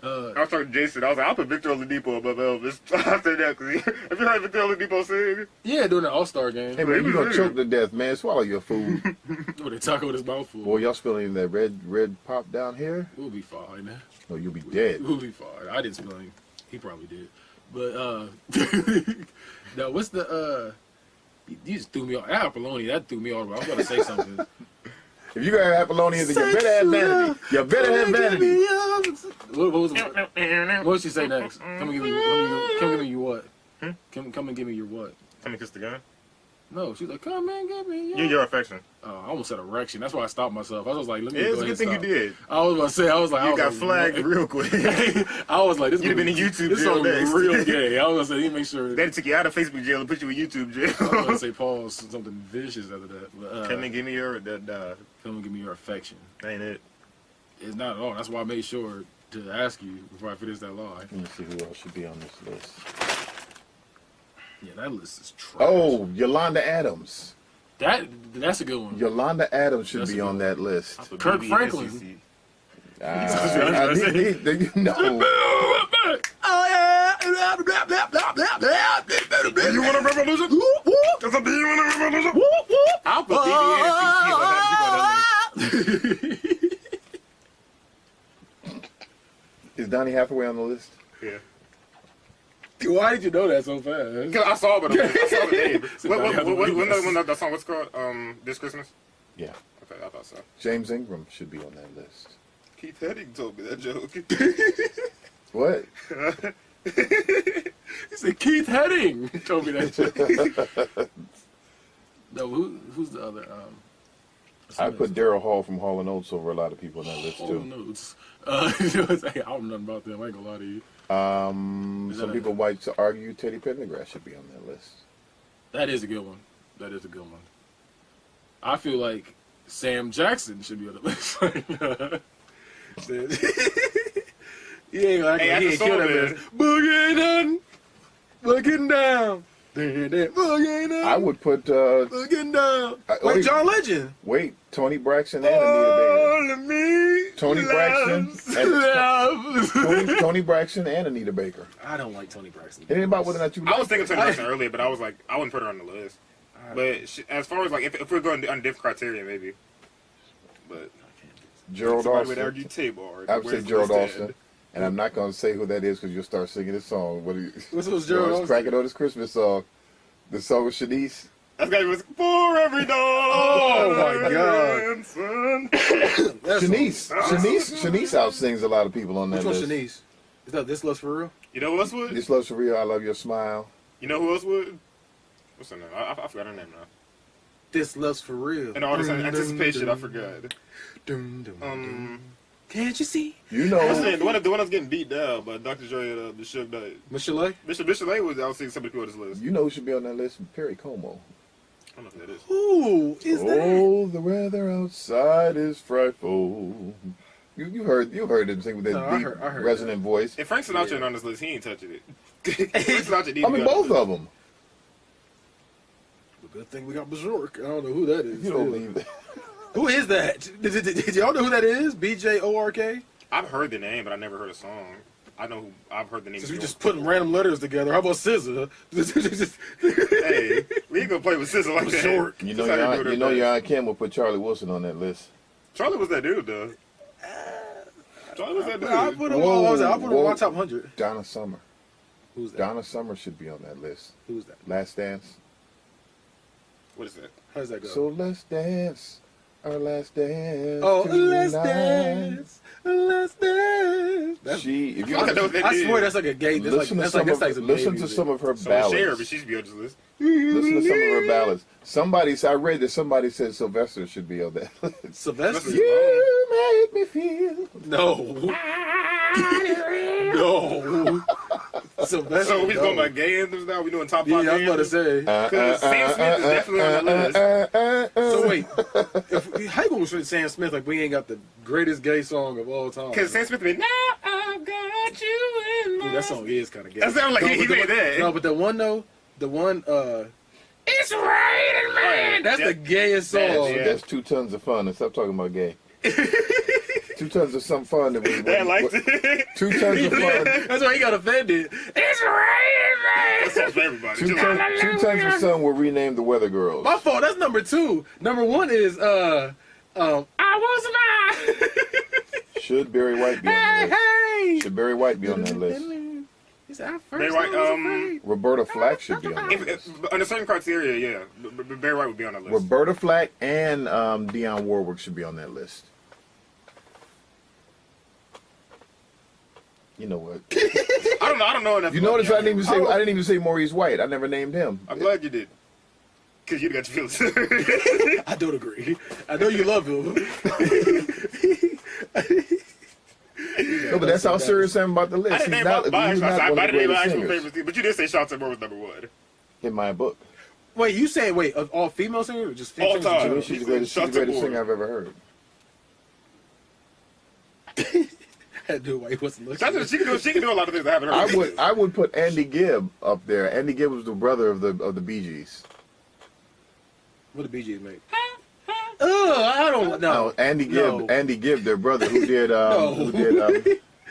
I was talking to Jason. I was like, I'll put Victor Oladipo above Elvis after that. Cause have you heard Victor Oladipo sing? Yeah, during the All-Star game. Hey man, you gonna choke to death, man. Swallow your food. When they talking with his mouth full. Boy, y'all spilling that red pop down here? We'll be fine. No, you'll be dead. We'll be fine. I didn't spill any. He probably did. But, no, what's the, you just threw me off. Apollonia, that threw me off. I was going to say something. If you got Apollonians, then you better have vanity. You better have vanity. What did she say next? Come and give me your what? Come and give me your what? Come and kiss the gun. No, she's like, come and give me your... Yeah, your affection. I almost said erection. That's why I stopped myself. I was like, let me Yeah, go it's a ahead good and thing you stop. did. I was about to say, You got flagged real quick. I was like, this You'd have been in YouTube this jail song next. real gay. I was going to say, you make sure... They took you out of Facebook jail and put you in YouTube jail. I was going to say pause, something vicious after that. But, Come and give me your... come and give me your affection. Ain't it? It's not at all. That's why I made sure to ask you before I finish that line. Let me see who else should be on this list. Yeah, that list is trash. Oh, Yolanda Adams. That's a good one. Yolanda Adams should That's be a on that list. Kirk BB Franklin. SEC. No. Oh yeah. Blah, blah, blah, blah, blah. Do you want a revolution? That's a do you want a revolution? I'll put BB and SEC, but not keep on that list. Is Donnie Hathaway on the list? Yeah. Why did you know that so fast? Cause I saw it, I saw the name. What that song? What's it called? This Christmas? Yeah. Okay, I thought so. James Ingram should be on that list. Keith Heading told me that joke. What? He said Keith Heading told me that. No, who's the other? I put Daryl Hall from Hall & Oates over a lot of people on that list Hall too. & Oates. Hey, I don't know nothing about them. I ain't gonna lie to you. Some people might argue Teddy Pendergrass should be on that list. That is a good one. That is a good one. I feel like Sam Jackson should be on the list. He ain't like Hey, he that's ain't the kill song, that man. Boogie down, boogie down, boogie down. I would put boogie down. Like John Legend. wait, Tony Braxton and Anita Baker. All of me Tony Braxton Love. Tony Braxton and Anita Baker. I don't like Tony Braxton. It ain't about whether or not you. I was thinking Tony Braxton earlier, but I was like, I wouldn't put her on the list. But as far as like, if we're going on different criteria, maybe. But Gerald somebody would Austin. argue Tabor. I would say Gerald Austin, and I'm not gonna say who that is because you'll start singing this song. What What's Gerald Austin? Cracking on this Christmas song, the song with Shanice. That's got was for every dog. Oh my God. Shanice out sings a lot of people on that Which one's list. Shanice? Is that This Love's For Real? You know who else would? This love's for real. I love your smile. You know who else would? What's her name? I forgot her name now. This Love's For Real. And all this anticipation, I forgot. Can't you see? You What's her know, name? The one that's getting beat down by Dr. Dre and the Suge Knight. Michelle? Bishop Lay was out seeing some people on this list. you know who should be on that list? Perry Como. I don't know who that is. Who is that? Oh, the weather outside is frightful. You heard him sing with that No, I deep, heard resonant voice. If Frank Sinatra ain't on this list, he ain't touching it. Frank Sinatra need I to be mean, on both this of them. Good thing we got Berserk. I don't know who that is. You don't believe that. Who is that? Did y'all know who that is? BJORK? I've heard the name, but I never heard a song. I know who I've heard the name. Since we just putting random letters together, how about SZA? Hey, we ain't gonna play with SZA like that. Short. You know, That's how they do it your best. Aunt Kim will put Charlie Wilson on that list. Charlie was that dude, though. Charlie was that dude. I put him Whoa, on. I put him on my whoa. top 100. Donna Summer. Who's that? Donna Summer should be on that list. Who's that? Last Dance. What is that? How does that go? So let's dance. Our last dance. Oh, tonight. Let's dance. That's, If you I know what that I is. swear that's like a gay. That's listen like to some that's of, like some listen gay to music. some of her So ballads. Cher, but she should be on this list. Listen to some of her ballads. I read that somebody said Sylvester should be on that list. Sylvester. You make me feel. No. No. Sylvester. So we no. going by gay anthems now? We doing top Yeah, five I was gay about to anthems? say. Because Sam Smith is definitely on the list. So wait, how you gonna say Sam Smith like we ain't got the greatest gay song of all time? Because Sam Smith been, now I've got you in my... Dude, that song is kind of gay. That sounds like he but made that. No, but the one though, it's raining, man. That's the gayest song. Yeah. That's 2 tons of fun. And stop talking about gay. 2 tons of some fun. Dad liked it. 2 tons of fun. That's why he got offended. It's raining, man. That sounds for everybody. 2 tons of sun will rename the Weather Girls. My fault. That's number 2. Number 1 is I was mine. Should Barry White be on that list? Hey. Should Barry White be on that list? He said, I Barry first White, was afraid. Roberta Flack should be on that list. Under certain criteria, yeah. Barry White would be on that list. Roberta Flack and Dionne Warwick should be on that list. You know what? I don't know enough. You about notice I Dionne. didn't even say Maurice White. I never named him. I'm glad you did. Because you got your feelings. I don't agree. I know you love him. No, but that's how serious I am about the list. I didn't He's name not, my he's not actual, one I of the didn't name my greatest actual singers favorites, but you did say Sean Moore was number 1. in my book. Wait, you saying of all female singers or just All singers in time. general? She's the greatest singer I've ever heard. Had to do it while he wasn't looking. She can do a lot of things I haven't heard. I would put Andy Gibb up there. Andy Gibb was the brother of the Bee Gees. What did Bee Gees make? I don't know. No, Andy Gibb, their brother, who did No.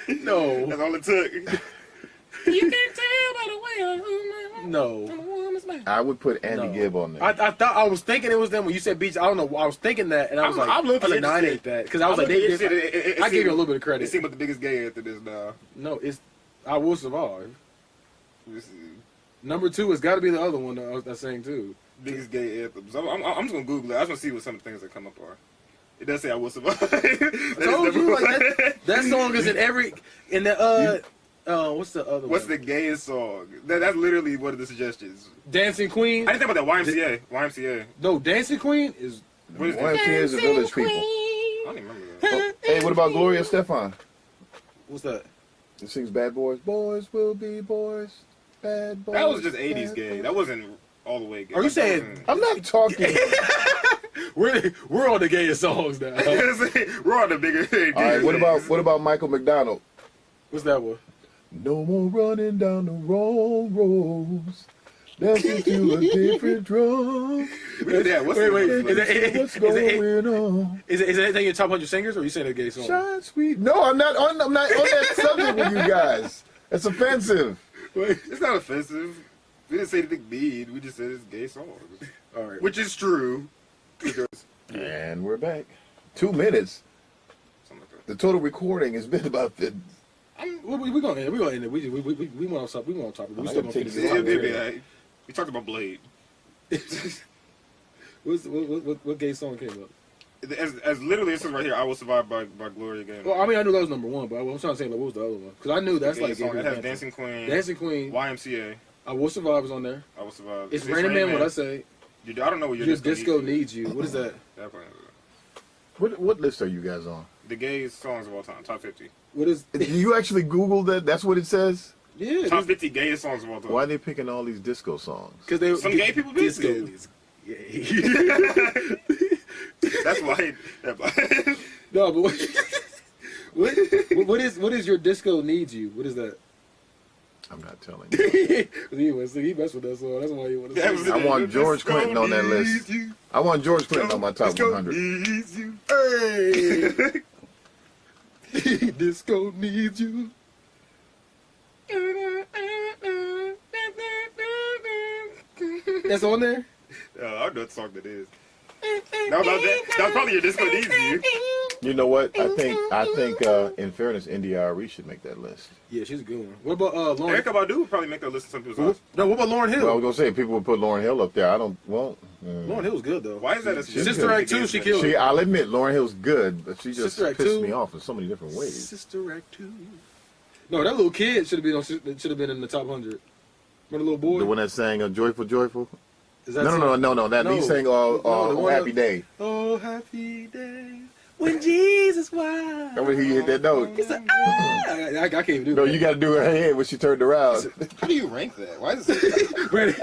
No. That's all it took. You can't tell by the way I No. I would put Andy No. Gibb on there. I thought I was thinking it was them when you said Beach. I don't know. I was thinking that, and I was I'm like, looking no, it ain't that because I was like, I gave you a little bit of It credit. seems what the biggest gay anthem is now. No, it's I Will Survive. This is Number 2 has got to be the other one that I was saying too. biggest gay anthems. I'm just gonna Google it. I just want to see what some of the things that come up are. It does say I Will Survive. I told you like that song is in the what's the other What's one? the gayest song? That's literally one of the suggestions. Dancing Queen? I didn't think about that YMCA. No, Dancing Queen is What is that? YMCA is the Village People. I don't even remember that. Oh, hey, what about Gloria Estefan? what's that? It sings Bad Boys. Boys will be boys. Bad boys. That was just 80s bad gay. boys. That wasn't all the way gay. Are you Like, that saying- I'm not talking. We're on the gayest songs now. wasn't- We're on the bigger. All right, what about Michael McDonald? What's that one? No more running down the wrong roads, dancing to a different drum. We did that. What's Wait, the- What's going on? Is that anything in your top 100 singers, or are you saying a gay song? Shine sweet. No, I'm not on that subject with you guys. That's offensive. It's not offensive. We didn't say anything mean. We just said it's gay songs. All right. Which is true. Because, And we're back. 2 minutes. something like The total recording has been about the. We're gonna end it. We're gonna end it. We went off topic. We went off topic. We I still gotta gonna take finish this this. out. that. We talked about Blade. What gay song came up? As literally it says right here, I Will Survive by Gloria Gaynor. Well, I mean, I knew that was number 1, but I'm trying to say, like, what was the other one? Because I knew that's Gay like song. gay It has anthem. Dancing Queen, Dancing Queen. YMCA, I Will Survive is on there. I Will Survive. It's Raining Man. What I say? I don't know what Your disco needs you. What is that? That part. What list are you guys on? The gay songs of all time, top 50. What is? Did you actually Google that? That's what it says? Yeah. Top 50 gayest songs of all time. Why are they picking all these disco songs? Because they Some gay people be disco good. is gay. That's why. No, but what is your disco needs you? What is that? I'm not telling you. He messed with that song. That's why he want to That say was it. I want George Clinton on that list. I want George Clinton on my top 100. Hey, disco needs you. That's on there. I don't know what song that is. That was probably your disco needs you. You know what? I think. In fairness, NDRE should make that list. Yeah, she's a good one. What about Lauren? Erykah Badu would probably make that list of some people's songs. No, what about Lauren Hill? Well, I was gonna say people would put Lauryn Hill up there. I don't. Well, Lauren Hill's good though. Why is that a Sister Act 2? She killed it. I'll admit Lauryn Hill's good, but she just Sister Act pissed 2. me off in so many different ways. Sister Act 2. No, that little kid should have been should have been in the top 100. Remember the little boy? The one that sang "Joyful, Joyful." Is that No. That he sang the "Happy Day." Oh, happy day when Jesus was. Remember he hit that note. He said, I can't even do No, that. you got to do her head when she turned around. How do you rank that? Why is it? Ready.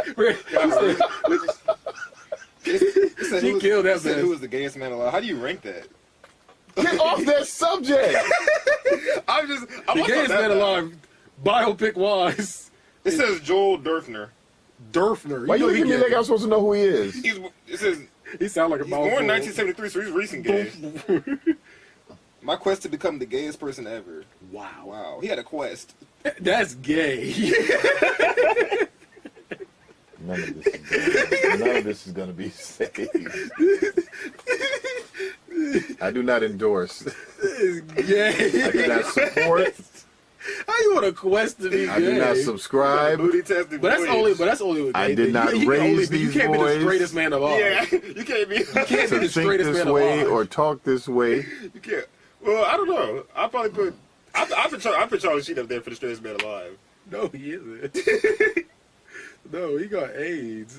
She killed that man. Who was the gayest man alive? How do you rank that? Get off that subject. I'm The gayest man alive, biopic wise. It says Joel Durfner. Durfner. Why you looking at me gay. like I'm supposed to know who he is? It says He sound like a he's born in mouthful. 1973, so he's recent gay. My quest to become the gayest person ever. Wow. He had a quest. That's gay. None of this is gonna be safe. I do not endorse. Gay. I do not support. How you want a quest to be gay? I do not subscribe. Booty testing. But that's only with gay. I did not raise these You can't be the boys. straightest man of all. Yeah, you can't be. You can't be To the think straightest this man of way all. or talk this way. You can't. Well, I don't know. I'll probably put. I put Charlie Sheen up there for the straightest man alive. No, he isn't. No, he got AIDS.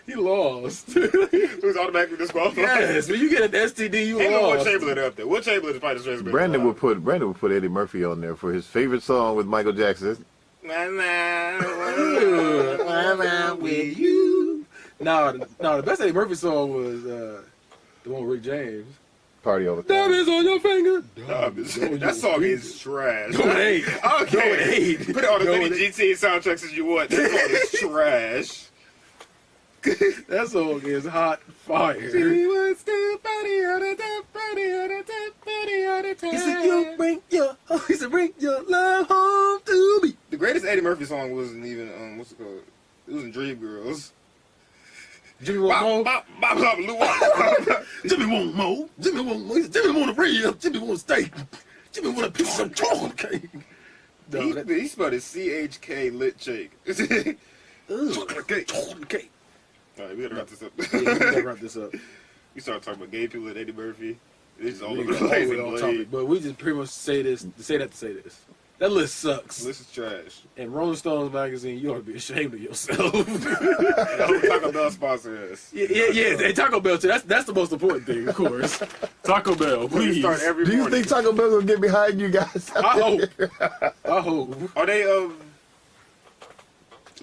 He lost. Who's automatically disqualified? Yes, when you get an STD, you Ain't no Will lost. Chamberlain up there. Will Chamberlain is probably the straightest man Brandon alive. would put Eddie Murphy on there for his favorite song with Michael Jackson. With you. No, the best Eddie Murphy song was the one with Rick James. Party all the time. Diamonds on your finger. That song is trash. Go with 8. Okay. Go with 8. Put it on as Go many with GTA soundtracks as you want. That song is trash. That song is hot fire. He was still body on the top, body on the top, body on the top. He said, bring your love home to me. The greatest Eddie Murphy song wasn't even, what's it called? It was in Dreamgirls. Jimmy want more. Bop, bop, bop, bop. Jimmy want more. Jimmy want more. He said, Jimmy want a rib. Jimmy want a steak. Jimmy want a piece of chocolate cake. No, He spelled it CHK lit shake. Chocolate cake. Chocolate cake. All right, we gotta wrap this up. Yeah, we gotta wrap this up. We started talking about gay people and Eddie Murphy. This is all We over the got all place. the way off topic, but we just pretty much say this. Say this. That list sucks. This is trash. And Rolling Stones magazine, you ought to be ashamed of yourself. I hope Taco Bell sponsor us. yeah. And Taco Bell too. That's the most important thing, of course. Taco Bell, We please. start every Do you morning. think Taco Bell gonna get behind you guys? I hope. Are they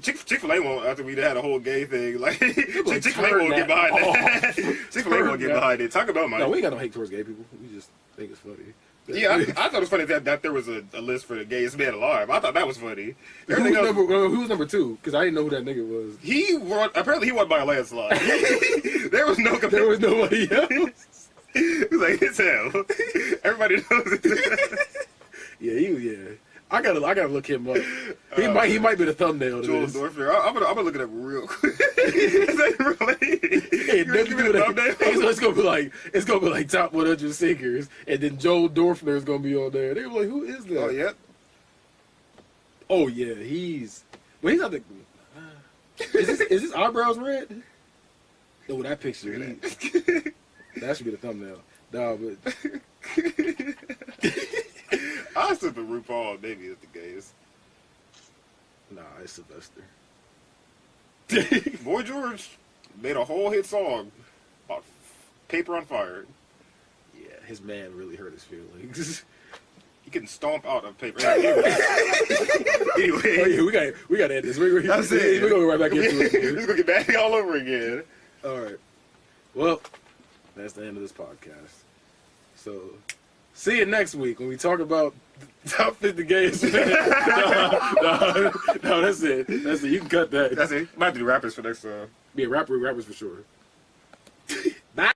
Chick-fil-A won't, after we had a whole gay thing, like Chick-fil-A won't get behind that. Chick-fil-A won't get behind it. Taco Bell might. No, we ain't got no hate towards gay people. We just think it's funny. Yeah, I thought it was funny that there was a list for the gayest man alive. I thought that was funny. Who Everything else, was number 2? Because I didn't know who that nigga was. he won. Apparently, he won by a landslide. There was no. There was nobody else. It was like it's hell. Everybody knows it. Yeah. I gotta look him up. He might be the thumbnail to Joel this. Dorfner. I'm gonna look it up real quick. Is that really? Hey, You gonna give me the thumbnail? so it's gonna be like top 100 singers, and then Joel Dorfner is gonna be on there. They were like, who is that? Oh yeah. Oh yeah, he's not the. Is his eyebrows red? No, that picture. That should be the thumbnail. Nah, but I still put RuPaul maybe as the gayest. nah, it's Sylvester. Boy George made a whole hit song about paper on fire. Yeah, his man really hurt his feelings. He can stomp out of paper. Anyway, Oh yeah, we got to end this. That's it. We're going right back into It's it. gonna get back all over again. All right. Well, that's the end of this podcast. So, see you next week when we talk about top 50 gayest men. No, that's it. That's it. You can cut that. That's it. Might have to do rappers for next time. Yeah, rappers for sure.